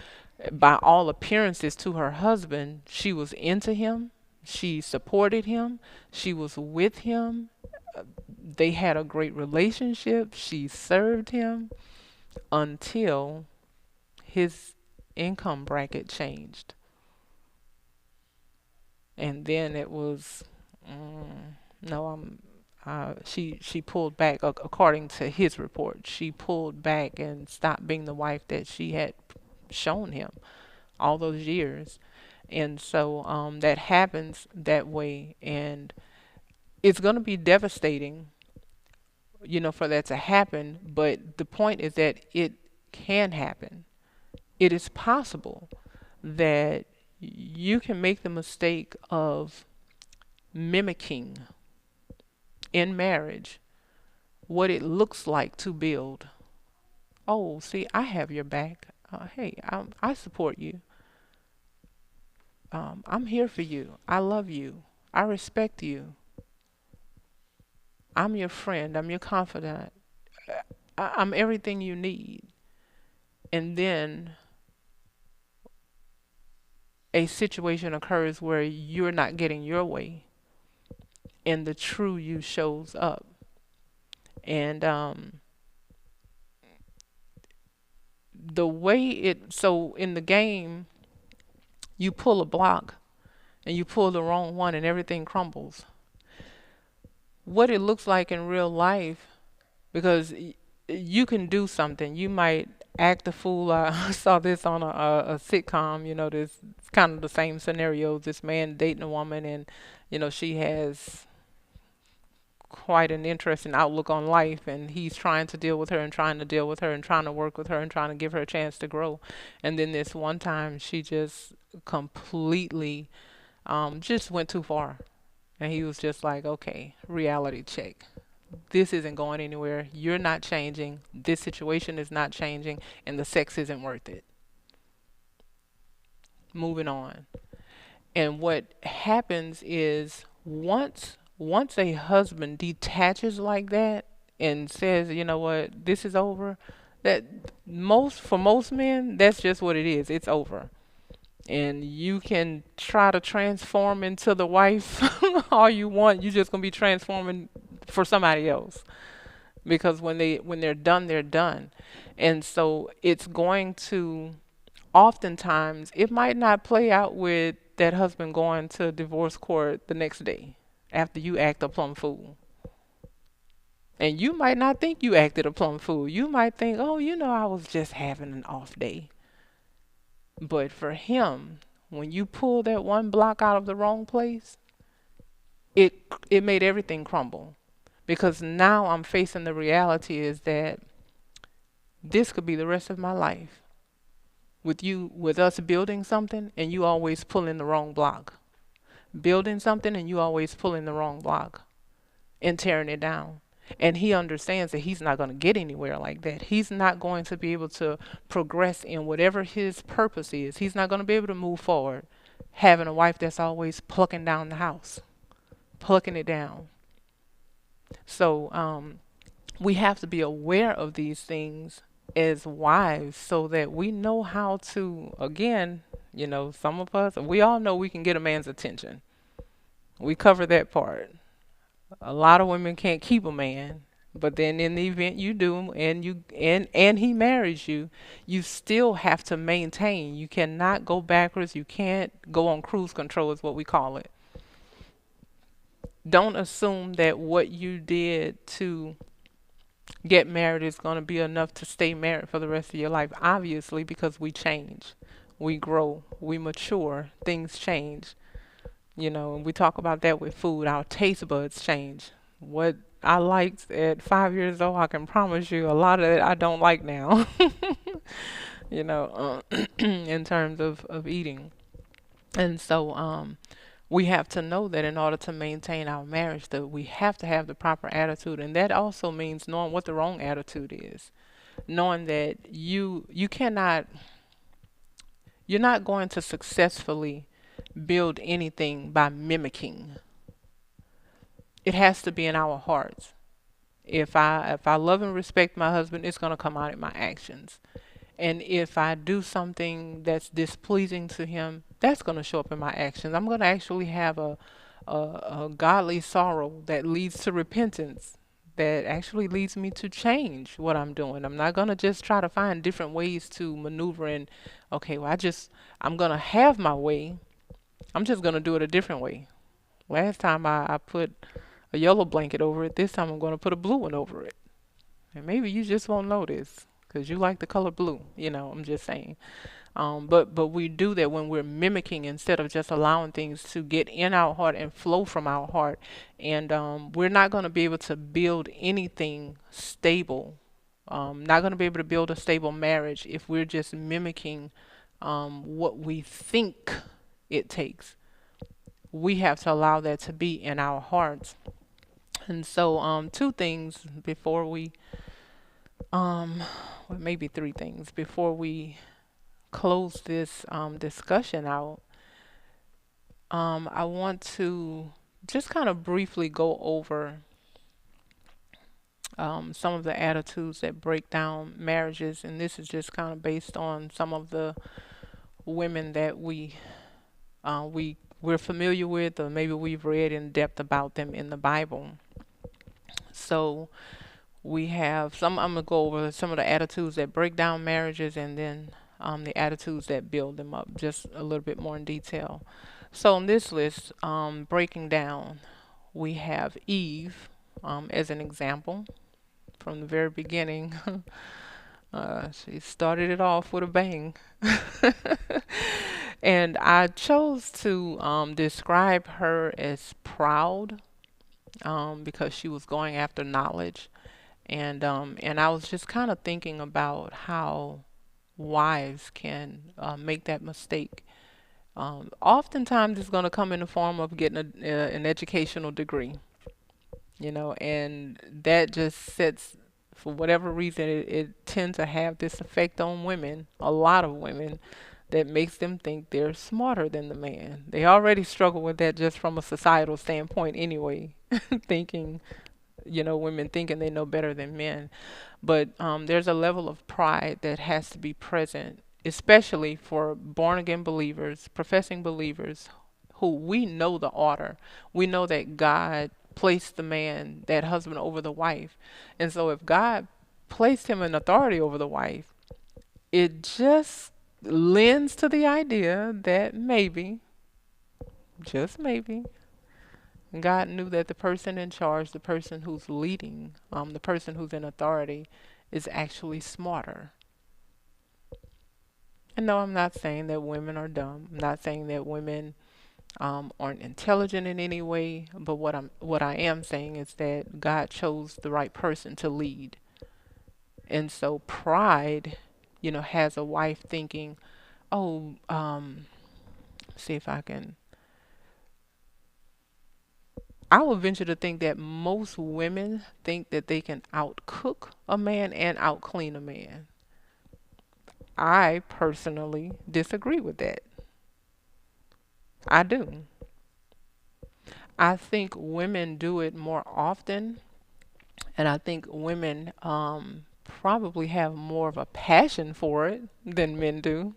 by all appearances to her husband, she was into him, she supported him, she was with him, they had a great relationship, she served him until his income bracket changed. And then it was, no, she pulled back, according to his report. She pulled back and stopped being the wife that she had shown him all those years. And so that happens that way. And it's going to be devastating, for that to happen. But the point is that it can happen. it is possible that you can make the mistake of mimicking in marriage what it looks like to build. Oh, see, I have your back. Hey, I support you. I'm here for you. I love you. I respect you. I'm your friend. I'm your confidant. I'm everything you need. And then a situation occurs where you're not getting your way and the true you shows up. And the way so in the game, you pull a block and you pull the wrong one and everything crumbles. What it looks like in real life, because you can do something. You might act a fool. I saw this on a sitcom. This it's kind of the same scenario. This man dating a woman, and she has quite an interesting outlook on life, and he's trying to deal with her and trying to deal with her and trying to work with her and trying to give her a chance to grow. And then this one time, she just completely just went too far, and he was just like, okay, reality check. This isn't going anywhere. You're not changing. This situation is not changing, and the sex isn't worth it. Moving on. And what happens is once a husband detaches like that and says, you know what, this is over, that for most men, that's just what it is. It's over. And you can try to transform into the wife all you want. You're just gonna be transforming for somebody else, because when they're done, they're done. And so it's going to, oftentimes it might not play out with that husband going to divorce court the next day after you act a plumb fool. And you might not think you acted a plumb fool. You might think, oh, I was just having an off day. But for him, when you pull that one block out of the wrong place, it it made everything crumble. Because now I'm facing the reality is that this could be the rest of my life with us building something and you always pulling the wrong block. Building something and you always pulling the wrong block and tearing it down. And he understands that he's not going to get anywhere like that. He's not going to be able to progress in whatever his purpose is. He's not going to be able to move forward having a wife that's always plucking down the house, plucking it down. So we have to be aware of these things as wives so that we know how to, again, some of us, we all know we can get a man's attention. We cover that part. A lot of women can't keep a man, but then in the event you do and he marries you, you still have to maintain. You cannot go backwards. You can't go on cruise control is what we call it. Don't assume that what you did to get married is going to be enough to stay married for the rest of your life. Obviously, because we change, we grow, we mature, things change. And we talk about that with food. Our taste buds change. What I liked at 5 years old, I can promise you a lot of it I don't like now. In terms of eating. And so we have to know that in order to maintain our marriage, that we have to have the proper attitude, and that also means knowing what the wrong attitude is, knowing that you cannot, you're not going to successfully build anything by mimicking. It has to be in our hearts. If I love and respect my husband, it's going to come out in my actions. And if I do something that's displeasing to him, that's going to show up in my actions. I'm going to actually have a godly sorrow that leads to repentance, that actually leads me to change what I'm doing. I'm not going to just try to find different ways to maneuver in, okay, well, I'm going to have my way. I'm just going to do it a different way. Last time I put a yellow blanket over it. This time I'm going to put a blue one over it. And maybe you just won't notice because you like the color blue. I'm just saying. But we do that when we're mimicking instead of just allowing things to get in our heart and flow from our heart. And we're not going to be able to build anything stable Not going to be able to build a stable marriage if we're just mimicking what we think it takes. We have to allow that to be in our hearts. And so, two things before we, well, maybe three things before we close this discussion out. I want to just kind of briefly go over some of the attitudes that break down marriages, and this is just kind of based on some of the women that we're familiar with, or maybe we've read in depth about them in the Bible. So we have some. I'm gonna go over some of the attitudes that break down marriages, and then the attitudes that build them up, just a little bit more in detail. So on this list, breaking down, we have Eve as an example from the very beginning. She started it off with a bang. And I chose to describe her as proud because she was going after knowledge. And I was just kind of thinking about how wives can make that mistake. Oftentimes, it's going to come in the form of getting an educational degree, and that just sets, for whatever reason, it tends to have this effect on women, a lot of women, that makes them think they're smarter than the man. They already struggle with that just from a societal standpoint anyway, thinking, women thinking they know better than men. But there's a level of pride that has to be present, especially for born again believers, professing believers, who we know the order. We know that God placed the man, that husband, over the wife. And so if God placed him in authority over the wife, it just lends to the idea that maybe, just maybe, God knew that the person in charge, the person who's leading, the person who's in authority, is actually smarter. And no, I'm not saying that women are dumb. I'm not saying that women aren't intelligent in any way. But what I am saying is that God chose the right person to lead. And so pride, has a wife thinking, oh, see if I can. I would venture to think that most women think that they can outcook a man and outclean a man. I personally disagree with that. I do. I think women do it more often, and I think women probably have more of a passion for it than men do.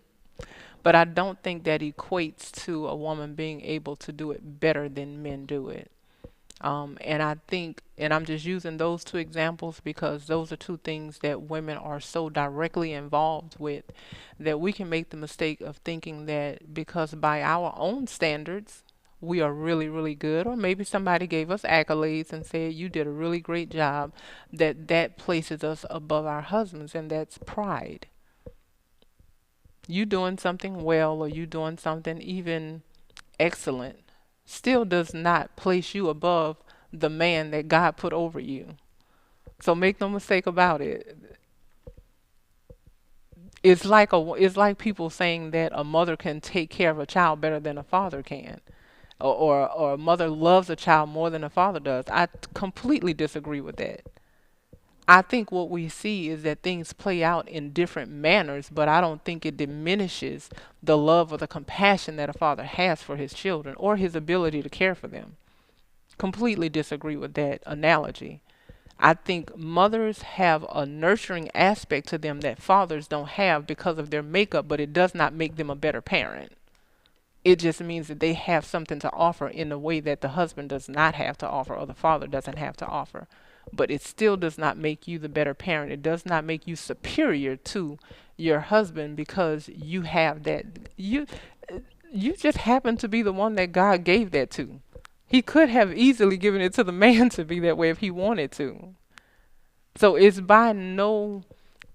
But I don't think that equates to a woman being able to do it better than men do it. And I think, and I'm just using those two examples because those are two things that women are so directly involved with, that we can make the mistake of thinking that because by our own standards, we are really, really good, or maybe somebody gave us accolades and said, you did a really great job, that places us above our husbands, and that's pride. You doing something well, or you doing something even excellent, still does not place you above the man that God put over you. So make no mistake about it. It's like people saying that a mother can take care of a child better than a father can, or a mother loves a child more than a father does. I completely disagree with that. I think what we see is that things play out in different manners, but I don't think it diminishes the love or the compassion that a father has for his children or his ability to care for them. Completely disagree with that analogy. I think mothers have a nurturing aspect to them that fathers don't have because of their makeup, but it does not make them a better parent. It just means that they have something to offer in a way that the husband does not have to offer or the father doesn't have to offer. But it still does not make you the better parent. It does not make you superior to your husband because you have that. You just happen to be the one that God gave that to. He could have easily given it to the man to be that way if he wanted to. So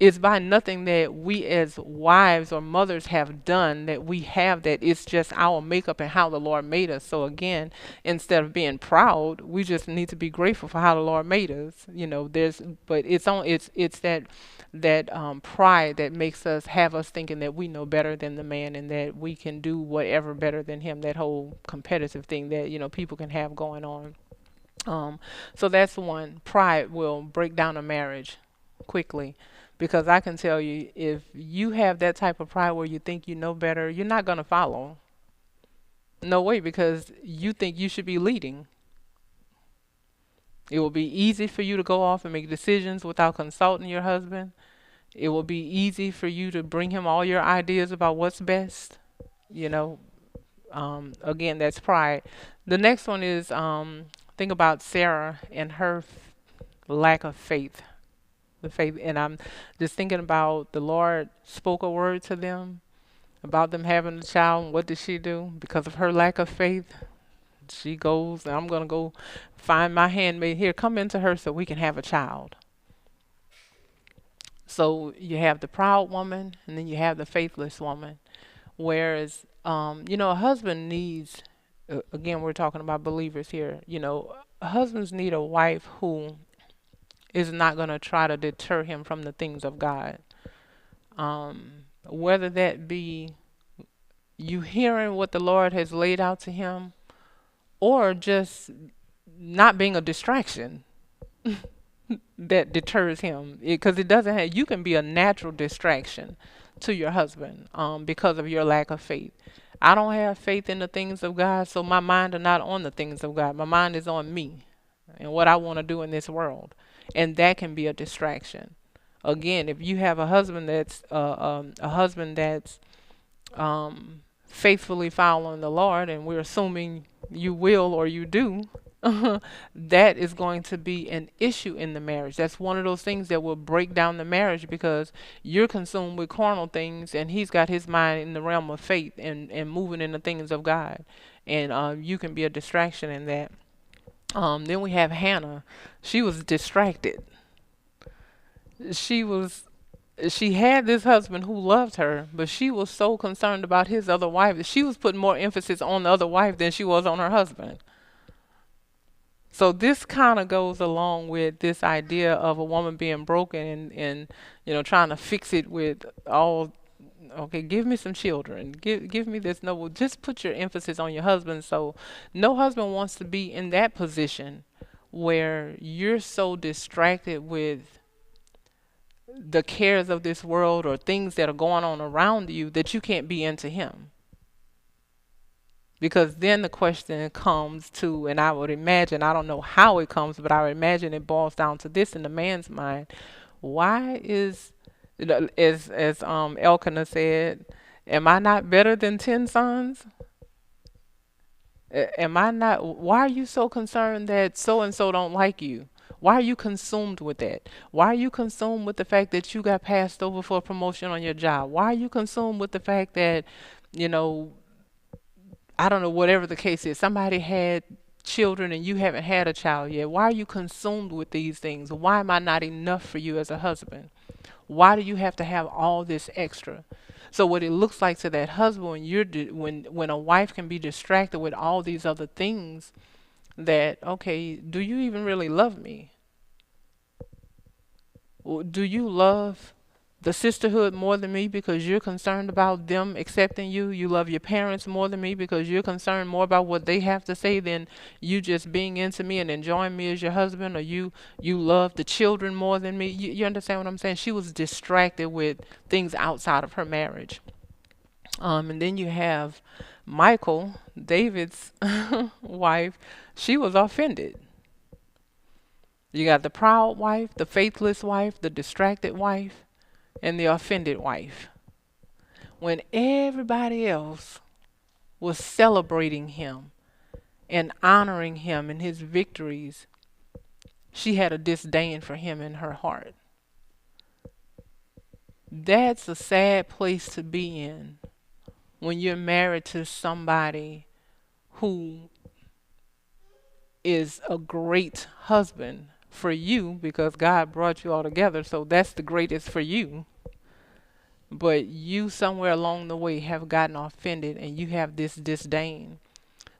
It's by nothing that we as wives or mothers have done that we have that. It's just our makeup and how the Lord made us. So again, instead of being proud, we just need to be grateful for how the Lord made us. But it's that pride that makes us have us thinking that we know better than the man and that we can do whatever better than him. That whole competitive thing that people can have going on. Um, so that's one. Pride will break down a marriage quickly. Because I can tell you, if you have that type of pride where you think you know better, you're not going to follow. No way, because you think you should be leading. It will be easy for you to go off and make decisions without consulting your husband. It will be easy for you to bring him all your ideas about what's best. You know, again, that's pride. The next one is think about Sarah and her lack of faith. The faith, and I'm just thinking about the Lord spoke a word to them about them having a child. And what did she do? Because of her lack of faith, she goes, and I'm going to go find my handmaid here. Come into her so we can have a child. So you have the proud woman, and then you have the faithless woman. Whereas, a husband needs, again, we're talking about believers here, husbands need a wife who is not going to try to deter him from the things of God. Whether that be you hearing what the Lord has laid out to him or just not being a distraction that deters him. Because it doesn't have, you can be a natural distraction to your husband because of your lack of faith. I don't have faith in the things of God, so my mind is not on the things of God. My mind is on me and what I want to do in this world. And that can be a distraction. Again, if you have a husband that's faithfully following the Lord, and we're assuming you will or you do, that is going to be an issue in the marriage. That's one of those things that will break down the marriage because you're consumed with carnal things, and he's got his mind in the realm of faith and moving in the things of God. And you can be a distraction in that. Then we have Hannah. She was distracted. She was she had this husband who loved her, but she was so concerned about his other wife that she was putting more emphasis on the other wife than she was on her husband. So this kind of goes along with this idea of a woman being broken and trying to fix it with all. Okay, give me some children. Give me this. No, well, just put your emphasis on your husband. So no husband wants to be in that position where you're so distracted with the cares of this world or things that are going on around you that you can't be into him. Because then the question comes to, and I would imagine, I don't know how it comes, but I would imagine it boils down to this in the man's mind. Why is, as Elkanah said, am I not better than 10 sons? Am I not? Why are you so concerned that so and so don't like you? Why are you consumed with that? Why are you consumed with the fact that you got passed over for a promotion on your job? Why are you consumed with the fact that, you know, I don't know, whatever the case is, somebody had children and you haven't had a child yet? Why are you consumed with these things? Why am I not enough for you as a husband? Why do you have to have all this extra? So what it looks like to that husband when when a wife can be distracted with all these other things, that okay, do you even really love me? Or do you love the sisterhood more than me because you're concerned about them accepting you? You love your parents more than me because you're concerned more about what they have to say than you just being into me and enjoying me as your husband? Or you love the children more than me? You understand what I'm saying? She was distracted with things outside of her marriage. And then you have Michael, David's wife. She was offended. You got the proud wife, the faithless wife, the distracted wife, and the offended wife. When everybody else was celebrating him and honoring him and his victories, she had a disdain for him in her heart. That's a sad place to be in when you're married to somebody who is a great husband for you because God brought you all together. So that's the greatest for you. But you somewhere along the way have gotten offended and you have this disdain.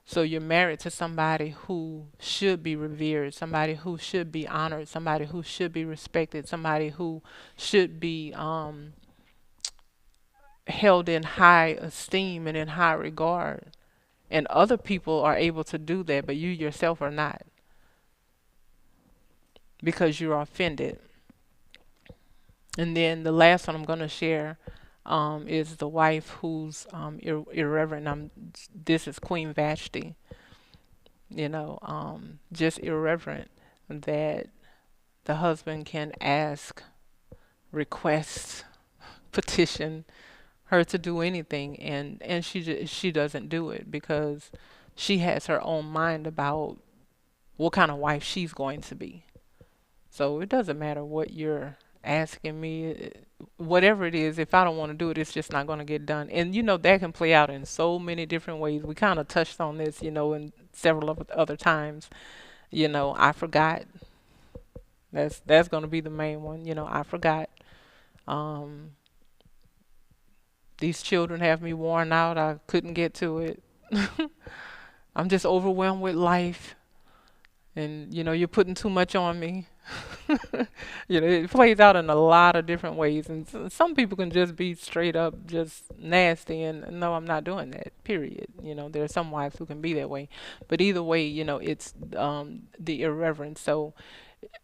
So you're married to somebody who should be revered, somebody who should be honored, somebody who should be respected, somebody who should be held in high esteem and in high regard. And other people are able to do that, but you yourself are not because you're offended. And then the last one I'm going to share is the wife who's irreverent. This is Queen Vashti, just irreverent that the husband can ask, request, petition her to do anything, and she doesn't do it because she has her own mind about what kind of wife she's going to be. So it doesn't matter what you're asking me, whatever it is, if I don't want to do it, it's just not going to get done. And that can play out in so many different ways. We kind of touched on this, in several of other times. I forgot. That's going to be the main one. I forgot. Um, these children have me worn out. I couldn't get to it. I'm just overwhelmed with life. And you're putting too much on me. It plays out in a lot of different ways, and some people can just be straight up just nasty, and no, I'm not doing that, period. There are some wives who can be that way, but either way, it's the irreverent. So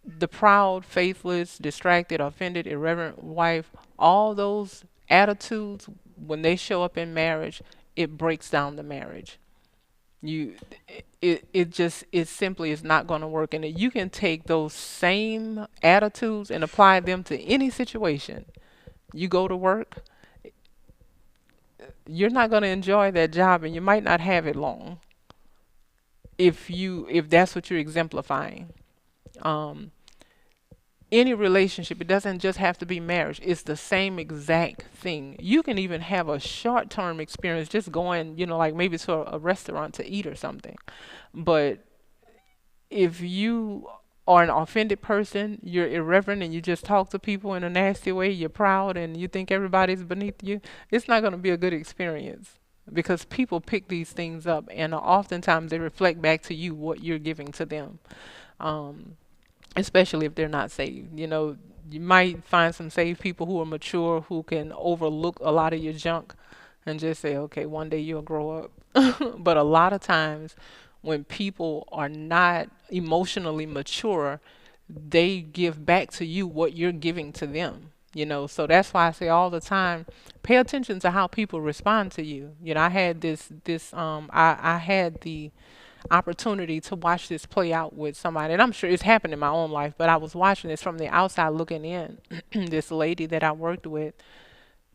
the proud, faithless, distracted, offended, irreverent wife, all those attitudes, when they show up in marriage, it breaks down the marriage. you it simply is not going to work, and you can take those same attitudes and apply them to any situation. You go to work, you're not going to enjoy that job, and you might not have it long if that's what you're exemplifying. um any relationship, it doesn't just have to be marriage, it's the same exact thing. You can even have a short term experience just going, like maybe to a restaurant to eat or something. But if you are an offended person, you're irreverent and you just talk to people in a nasty way, you're proud and you think everybody's beneath you, it's not going to be a good experience because people pick these things up, and oftentimes they reflect back to you what you're giving to them. Um, Especially if they're not saved. You might find some saved people who are mature who can overlook a lot of your junk and just say, okay, one day you'll grow up. But a lot of times when people are not emotionally mature, they give back to you what you're giving to them. So that's why I say all the time, pay attention to how people respond to you. I had I had the opportunity to watch this play out with somebody, and I'm sure it's happened in my own life, but I was watching this from the outside looking in. This lady that I worked with,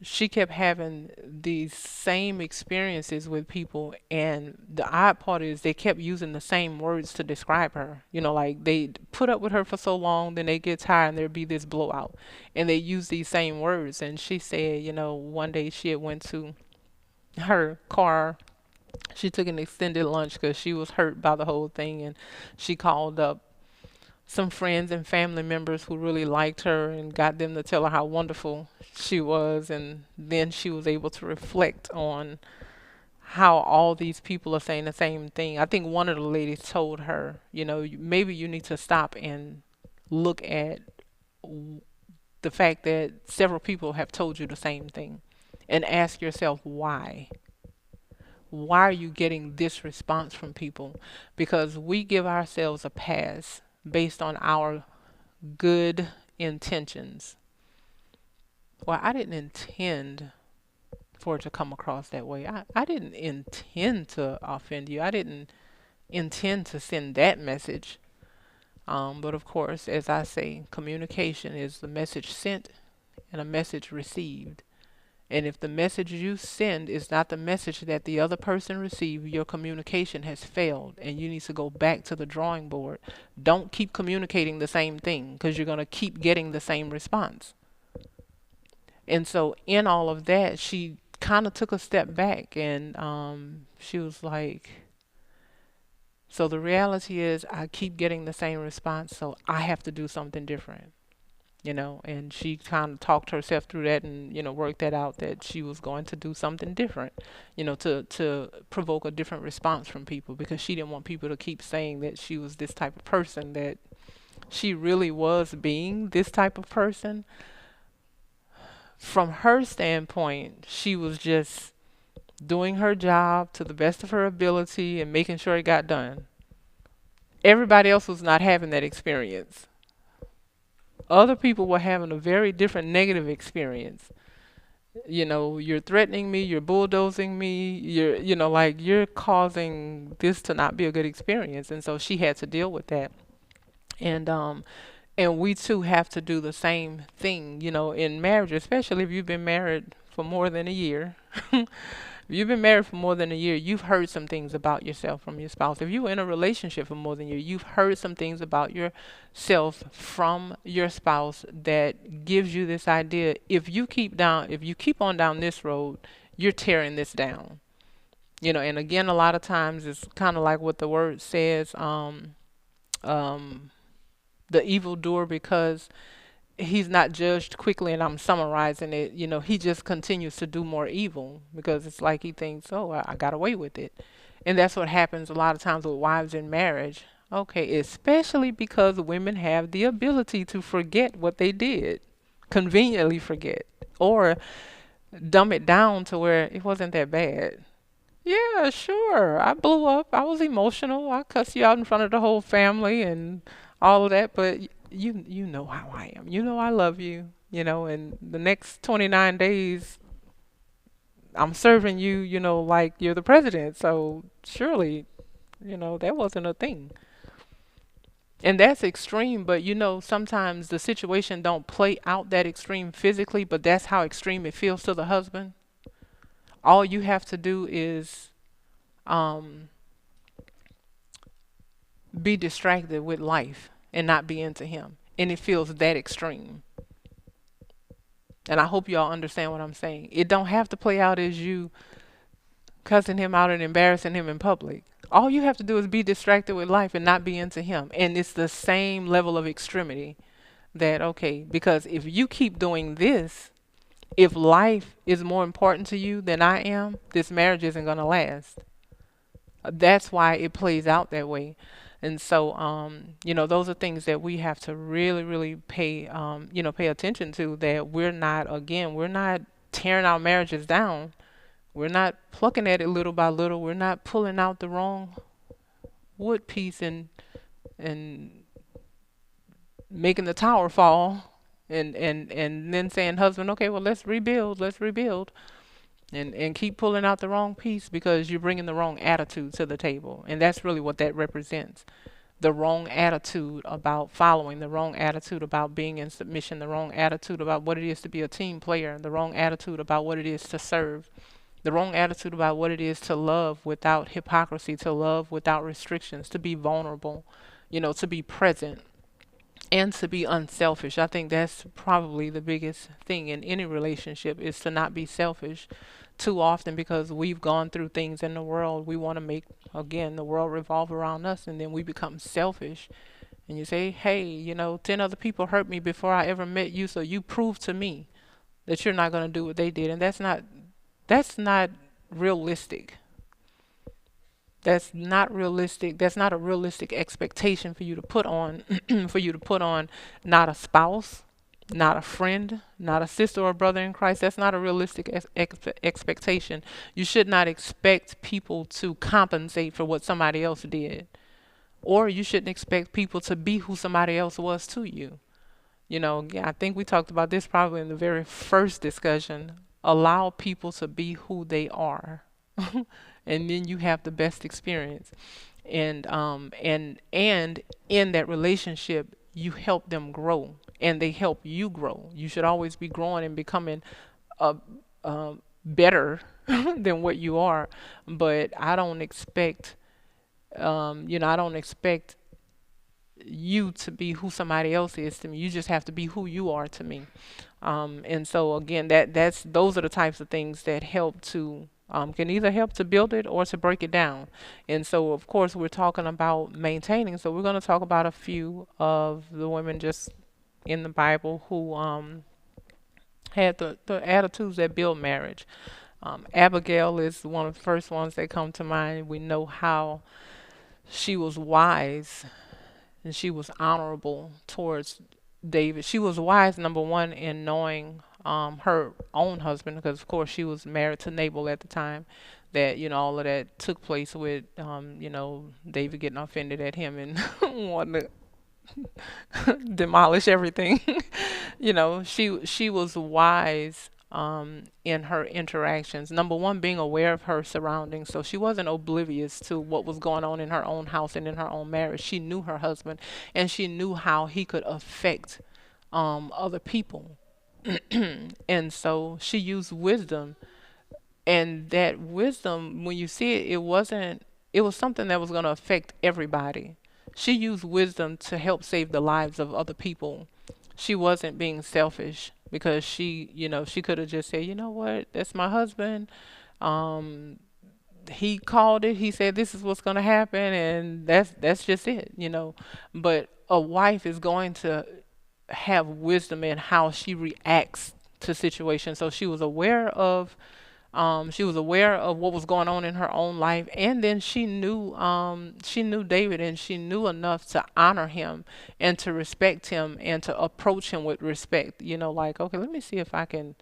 she kept having these same experiences with people, and the odd part is they kept using the same words to describe her. Like they put up with her for so long, then they get tired and there'd be this blowout, and they use these same words. And she said, one day she had went to her car, she took an extended lunch because she was hurt by the whole thing, and she called up some friends and family members who really liked her and got them to tell her how wonderful she was. And then she was able to reflect on how all these people are saying the same thing. I think one of the ladies told her, maybe you need to stop and look at the fact that several people have told you the same thing and ask yourself why. Why are you getting this response from people? Because we give ourselves a pass based on our good intentions. Well, I didn't intend for it to come across that way. I didn't intend to offend you. I didn't intend to send that message. But of course, as I say, communication is the message sent and a message received. And if the message you send is not the message that the other person received, your communication has failed and you need to go back to the drawing board. Don't keep communicating the same thing because you're going to keep getting the same response. And so in all of that, she kind of took a step back, and she was like, So the reality is I keep getting the same response, so I have to do something different, and she kind of talked herself through that and, worked that out that she was going to do something different, to provoke a different response from people because she didn't want people to keep saying that she was this type of person, that she really was being this type of person. From her standpoint, she was just doing her job to the best of her ability and making sure it got done. Everybody else was not having that experience. Other people were having a very different negative experience. You're threatening me, you're bulldozing me, like you're causing this to not be a good experience. And so she had to deal with that. And we too have to do the same thing, in marriage, especially if you've been married for more than a year. If you've been married for more than a year, you've heard some things about yourself from your spouse. If you're in a relationship for more than a year, you've heard some things about yourself from your spouse that gives you this idea. If you keep on down this road, you're tearing this down. And again, a lot of times it's kind of like what the word says, um, the evildoer, because he's not judged quickly, and I'm summarizing it, he just continues to do more evil because it's like he thinks, oh, I got away with it. And that's what happens a lot of times with wives in marriage. Okay, especially because women have the ability to forget what they did, conveniently forget, or dumb it down to where it wasn't that bad. Yeah, sure. I blew up. I was emotional. I cussed you out in front of the whole family and all of that, but you know how I am. You know I love you, and the next 29 days I'm serving you, like you're the president. So surely, that wasn't a thing. And that's extreme, but sometimes the situation don't play out that extreme physically, but that's how extreme it feels to the husband. All you have to do is um be distracted with life and not be into him. And it feels that extreme. And I hope y'all understand what I'm saying. It don't have to play out as you cussing him out and embarrassing him in public. All you have to do is be distracted with life and not be into him. And it's the same level of extremity that, okay, because if you keep doing this, if life is more important to you than I am, this marriage isn't going to last. That's why it plays out that way. And so, those are things that we have to really, really pay attention to, that we're not tearing our marriages down. We're not plucking at it little by little. We're not pulling out the wrong wood piece and making the tower fall and then saying, husband, okay, well, let's rebuild. And keep pulling out the wrong piece because you're bringing the wrong attitude to the table. And that's really what that represents. The wrong attitude about following, the wrong attitude about being in submission, the wrong attitude about what it is to be a team player, the wrong attitude about what it is to serve, the wrong attitude about what it is to love without hypocrisy, to love without restrictions, to be vulnerable, to be present, and to be unselfish. I think that's probably the biggest thing in any relationship, is to not be selfish. Too often, because we've gone through things in the world, we want to make, again, the world revolve around us, and then we become selfish. And you say, hey, 10 other people hurt me before I ever met you, so you prove to me that you're not going to do what they did. And that's not realistic. That's not realistic. That's not a realistic expectation for you to put on for you to put on not a spouse, not a friend, not a sister or brother in Christ. That's not a realistic expectation. You should not expect people to compensate for what somebody else did. Or you shouldn't expect people to be who somebody else was to you. Yeah, I think we talked about this probably in the very first discussion. Allow people to be who they are. And then you have the best experience. And in that relationship, you help them grow and they help you grow. You should always be growing and becoming a, better than what you are. But I don't expect you to be who somebody else is to me. You just have to be who you are to me. And so again, those are the types of things that help to can either help to build it or to break it down. And so, of course, we're talking about maintaining. So we're going to talk about a few of the women just in the Bible who had the attitudes that build marriage. Abigail is one of the first ones that come to mind. We know how she was wise and she was honorable towards David. She was wise, number one, in knowing her own husband, because of course she was married to Nabal at the time. That all of that took place with David getting offended at him and wanting to demolish everything. She was wise in her interactions. Number one, being aware of her surroundings. So she wasn't oblivious to what was going on in her own house and in her own marriage. She knew her husband and she knew how he could affect other people. And so she used wisdom, and that wisdom, when you see it, it was something that was going to affect everybody. She used wisdom to help save the lives of other people. She wasn't being selfish, because she could have just said, you know what, that's my husband. um he called it, he said this is what's going to happen, and that's just it. But a wife is going to have wisdom in how she reacts to situations. So she was aware of what was going on in her own life, and then she knew David, and she knew enough to honor him and to respect him and to approach him with respect. Like, okay, let me see if I can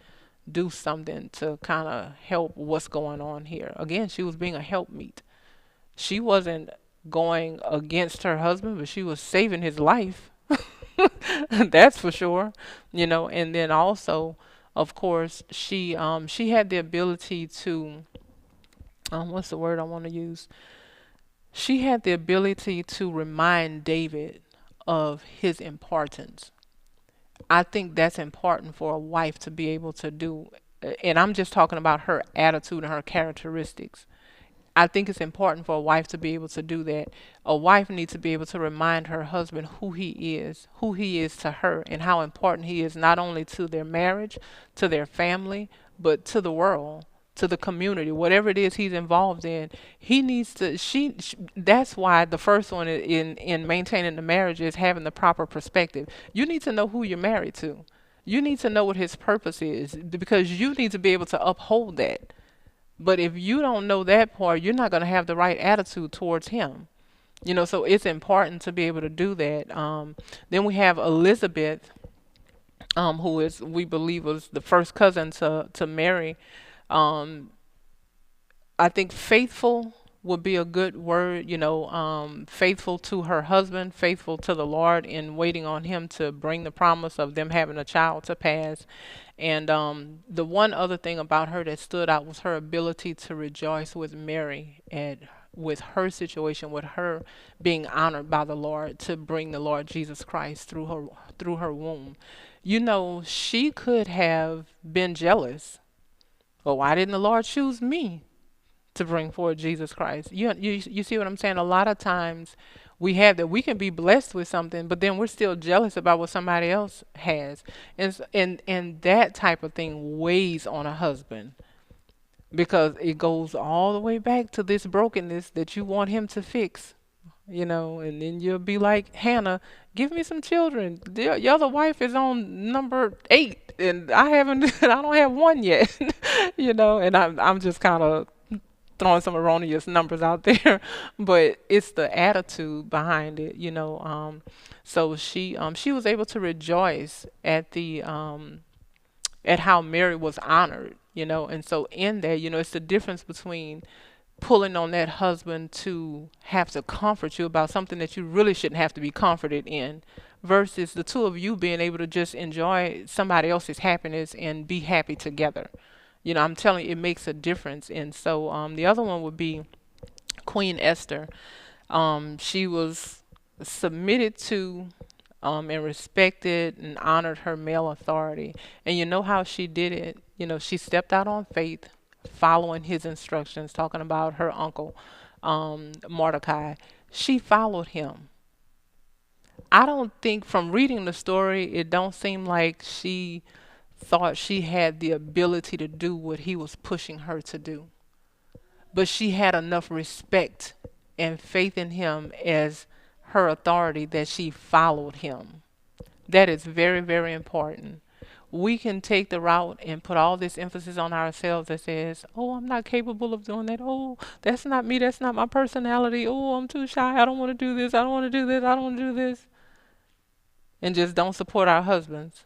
do something to kind of help what's going on here. Again, she was being a helpmeet. She wasn't going against her husband, but she was saving his life. That's for sure. And then also, of course, she had the ability to what's the word I want to use? She had the ability to remind David of his importance. I think that's important for a wife to be able to do. And I'm just talking about her attitude and her characteristics. I think it's important for a wife to be able to do that. A wife needs to be able to remind her husband who he is to her, and how important he is, not only to their marriage, to their family, but to the world, to the community, whatever it is he's involved in. He needs to. That's why the first one in maintaining the marriage is having the proper perspective. You need to know who you're married to. You need to know what his purpose is, because you need to be able to uphold that. But if you don't know that part, you're not going to have the right attitude towards him. So it's important to be able to do that. Then we have Elizabeth, who is, we believe, was the first cousin to Mary. Um, I think faithful would be a good word, faithful to her husband, faithful to the Lord in waiting on him to bring the promise of them having a child to pass. And the one other thing about her that stood out was her ability to rejoice with Mary and with her situation, with her being honored by the Lord to bring the Lord Jesus Christ through her womb. She could have been jealous. Well, why didn't the Lord choose me to bring forth Jesus Christ? You see what I'm saying? A lot of times we have that, we can be blessed with something, but then we're still jealous about what somebody else has. And that type of thing weighs on a husband, because it goes all the way back to this brokenness that you want him to fix. And then you'll be like Hannah, give me some children. Your other wife is on number 8, and I haven't, I don't have one yet. And I'm just kind of throwing some erroneous numbers out there, but it's the attitude behind it. So she was able to rejoice at how Mary was honored. And so in that, it's the difference between pulling on that husband to have to comfort you about something that you really shouldn't have to be comforted in, versus the two of you being able to just enjoy somebody else's happiness and be happy together. I'm telling you, it makes a difference. And so the other one would be Queen Esther. She was submitted to and respected and honored her male authority. And you know how she did it? She stepped out on faith, following his instructions, talking about her uncle, Mordecai. She followed him. I don't think, from reading the story, it don't seem like she thought she had the ability to do what he was pushing her to do. but she had enough respect and faith in him as her authority that she followed him. That is very, very important. We can take the route and put all this emphasis on ourselves that says, oh, I'm not capable of doing that. Oh, that's not me. That's not my personality. Oh, I'm too shy. I don't want to do this. I don't want to do this. I don't want to do this. And just don't support our husbands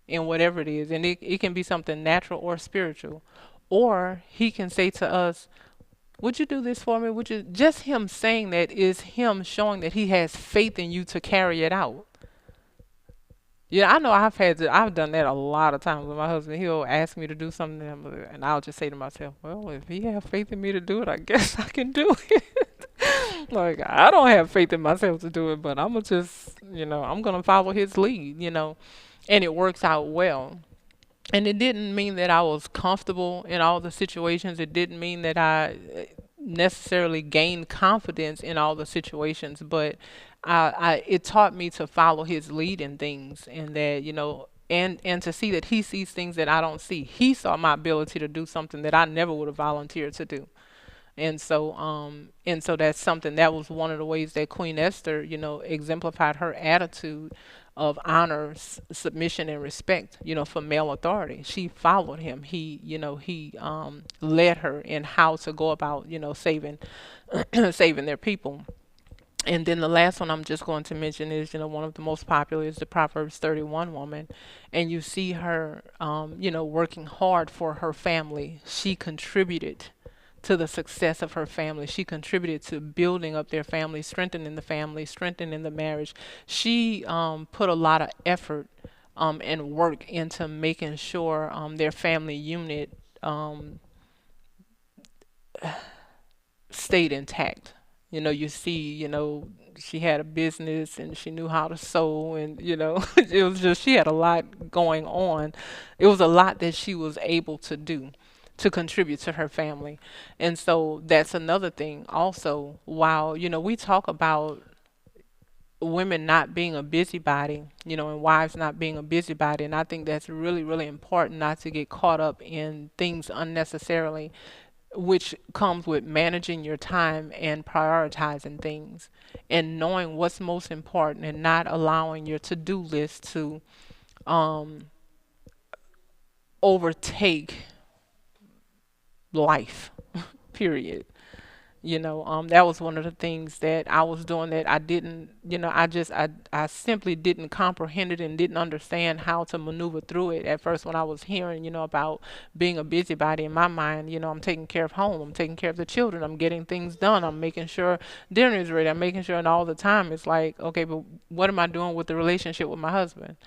in whatever it is. And it can be something natural or spiritual. Or he can say to us, would you do this for me? Would you? Just him saying that is him showing that he has faith in you to carry it out. Yeah, I know I've done that a lot of times with my husband. He'll ask me to do something, and I'll just say to myself, well, if he have faith in me to do it, I guess I can do it. Like, I don't have faith in myself to do it, but I'm gonna just, I'm gonna follow his lead. And it works out well. And it didn't mean that I was comfortable in all the situations. It didn't mean that I necessarily gained confidence in all the situations, but it taught me to follow his lead in things, and that and to see that he sees things that I don't see. He saw my ability to do something that I never would have volunteered to do. And so that's something that was one of the ways that Queen Esther, exemplified her attitude of honor, submission, and respect, for male authority. She followed him. He led her in how to go about, saving, saving their people. And then the last one I'm just going to mention is, one of the most popular is the Proverbs 31 woman. And you see her, working hard for her family. She contributed to the success of her family. She contributed to building up their family, strengthening the marriage. She put a lot of effort and work into making sure their family unit stayed intact. You see, she had a business and she knew how to sew, and it was just, she had a lot going on. It was a lot that she was able to do to contribute to her family. And so that's another thing also. While, we talk about women not being a busybody, and wives not being a busybody, and I think that's really, really important not to get caught up in things unnecessarily, which comes with managing your time and prioritizing things and knowing what's most important, and not allowing your to-do list to um, overtake life, period. That was one of the things that I was doing that I didn't, I simply didn't comprehend it and didn't understand how to maneuver through it at first when I was hearing, about being a busybody. In my mind, I'm taking care of home, I'm taking care of the children, I'm getting things done, I'm making sure dinner is ready, I'm making sure, and all the time it's like, okay, but what am I doing with the relationship with my husband?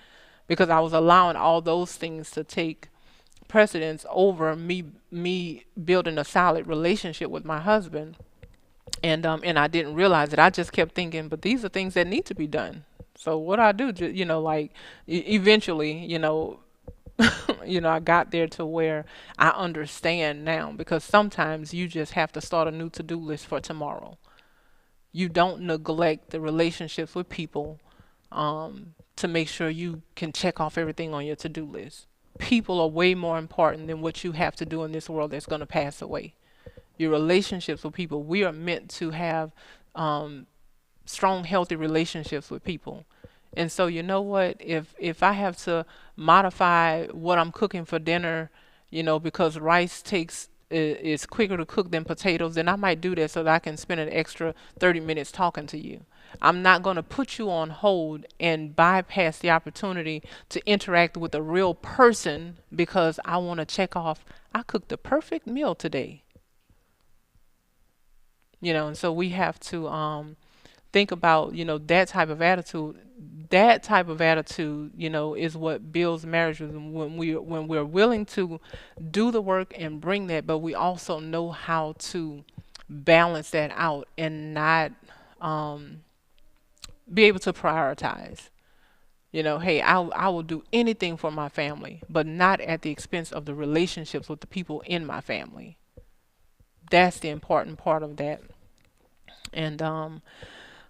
Because I was allowing all those things to take precedence over me building a solid relationship with my husband. And I didn't realize it. I just kept thinking, but these are things that need to be done. So what I do, like eventually, I got there to where I understand now, because sometimes you just have to start a new to-do list for tomorrow. You don't neglect the relationships with people to make sure you can check off everything on your to-do list. People are way more important than what you have to do in this world that's going to pass away. Your relationships with people, we are meant to have strong, healthy relationships with people. And so, you know what? If I have to modify what I'm cooking for dinner, because rice is quicker to cook than potatoes, then I might do that so that I can spend an extra 30 minutes talking to you. I'm not going to put you on hold and bypass the opportunity to interact with a real person because I want to check off, I cooked the perfect meal today. And so we have to think about, that type of attitude. That type of attitude, is what builds marriages, when we're willing to do the work and bring that, but we also know how to balance that out and not be able to prioritize. Hey, I will do anything for my family, but not at the expense of the relationships with the people in my family. That's the important part of that. And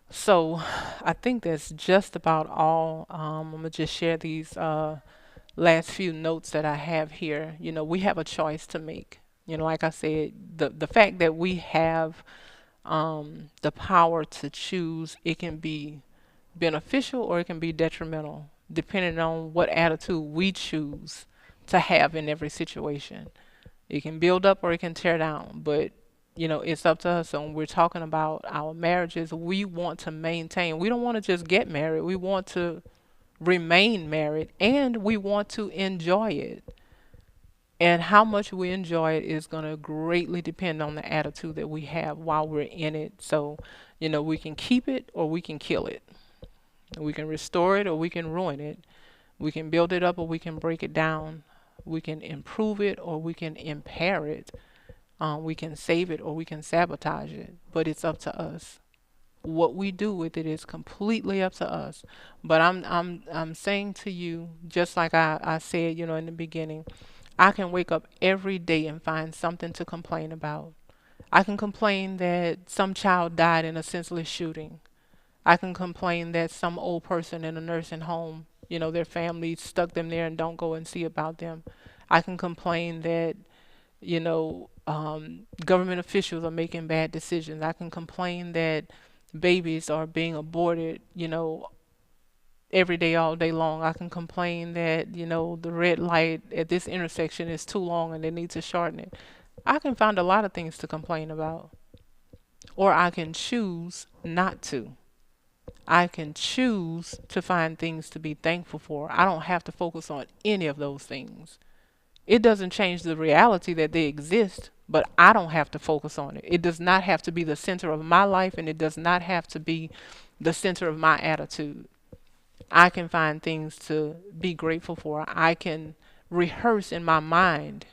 so I think that's just about all. I'm gonna just share these last few notes that I have here. We have a choice to make. Like I said, the fact that we have the power to choose, it can be beneficial or it can be detrimental, depending on what attitude we choose to have in every situation. It can build up or it can tear down, but it's up to us. So when we're talking about our marriages, we want to maintain. We don't want to just get married. We want to remain married and we want to enjoy it. And how much we enjoy it is going to greatly depend on the attitude that we have while we're in it. So, we can keep it or we can kill it. We can restore it or we can ruin it. We can build it up or we can break it down. We can improve it or we can impair it. We can save it or we can sabotage it. But it's up to us. What we do with it is completely up to us. But I'm saying to you, just like I said, in the beginning, I can wake up every day and find something to complain about. I can complain that some child died in a senseless shooting. I can complain that some old person in a nursing home, their family stuck them there and don't go and see about them. I can complain that, government officials are making bad decisions. I can complain that babies are being aborted, every day, all day long. I can complain that, the red light at this intersection is too long and they need to shorten it. I can find a lot of things to complain about. Or I can choose not to. I can choose to find things to be thankful for. I don't have to focus on any of those things. It doesn't change the reality that they exist, but I don't have to focus on it. It does not have to be the center of my life, and it does not have to be the center of my attitude. I can find things to be grateful for. I can rehearse in my mind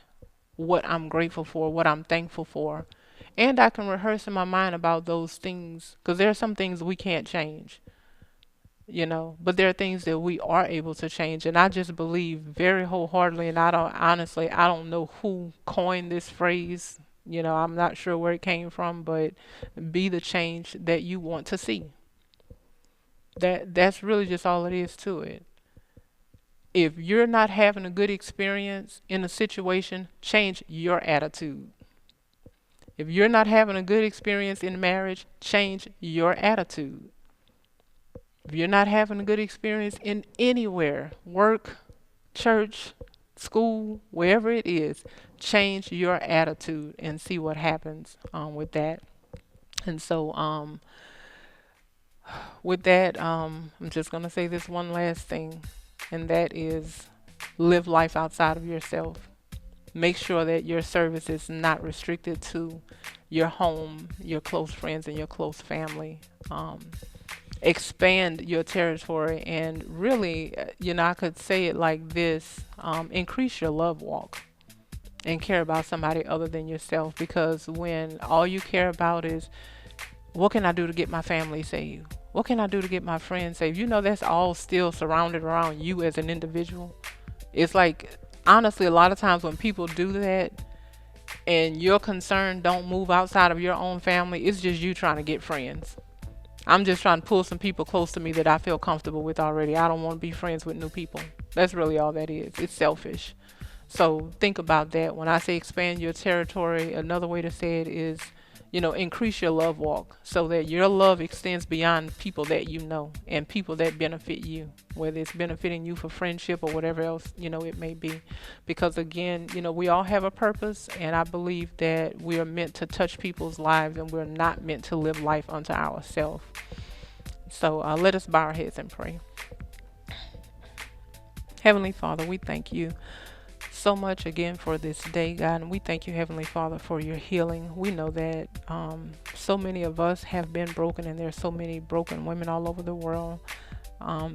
what I'm grateful for, what I'm thankful for. And I can rehearse in my mind about those things because there are some things we can't change, but there are things that we are able to change. And I just believe very wholeheartedly, and I don't know who coined this phrase. I'm not sure where it came from, but be the change that you want to see. That's really just all it is to it. If you're not having a good experience in a situation, change your attitude. If you're not having a good experience in marriage, change your attitude. If you're not having a good experience in anywhere, work, church, school, wherever it is, change your attitude and see what happens with that. And so, with that, I'm just going to say this one last thing, and that is live life outside of yourself. Make sure that your service is not restricted to your home, your close friends, and your close family. Expand your territory and really, I could say it like this, increase your love walk and care about somebody other than yourself, because when all you care about is what can I do to get my family saved? What can I do to get my friends saved? That's all still surrounded around you as an individual. It's like, honestly, a lot of times when people do that and your concern don't move outside of your own family, it's just you trying to get friends. I'm just trying to pull some people close to me that I feel comfortable with already. I don't want to be friends with new people. That's really all that is. It's selfish. So think about that. When I say expand your territory, another way to say it is, increase your love walk so that your love extends beyond people that you know and people that benefit you, whether it's benefiting you for friendship or whatever else, it may be. Because again, we all have a purpose, and I believe that we are meant to touch people's lives and we're not meant to live life unto ourselves. So let us bow our heads and pray. Heavenly Father, we thank you so much again for this day, God, and we thank you, Heavenly Father, for your healing. We know that so many of us have been broken, and there's so many broken women all over the world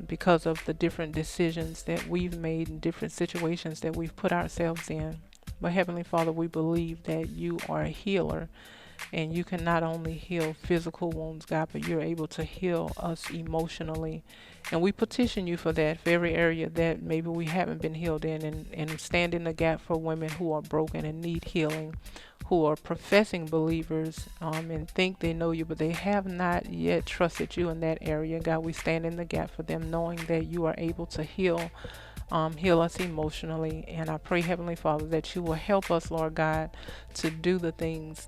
because of the different decisions that we've made and different situations that we've put ourselves in. But Heavenly Father, we believe that you are a healer, and you can not only heal physical wounds, God, but you're able to heal us emotionally. And we petition you for that, for every area that maybe we haven't been healed in, and stand in the gap for women who are broken and need healing, who are professing believers and think they know you, but they have not yet trusted you in that area. God, we stand in the gap for them, knowing that you are able to heal heal us emotionally. And I pray, Heavenly Father, that you will help us, Lord God, to do the things,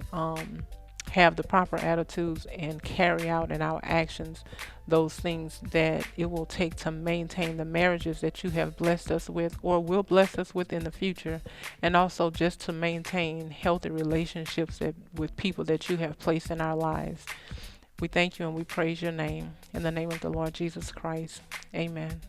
have the proper attitudes, and carry out in our actions those things that it will take to maintain the marriages that you have blessed us with or will bless us with in the future, and also just to maintain healthy relationships with people that you have placed in our lives. We thank you and we praise your name. In the name of the Lord Jesus Christ. Amen.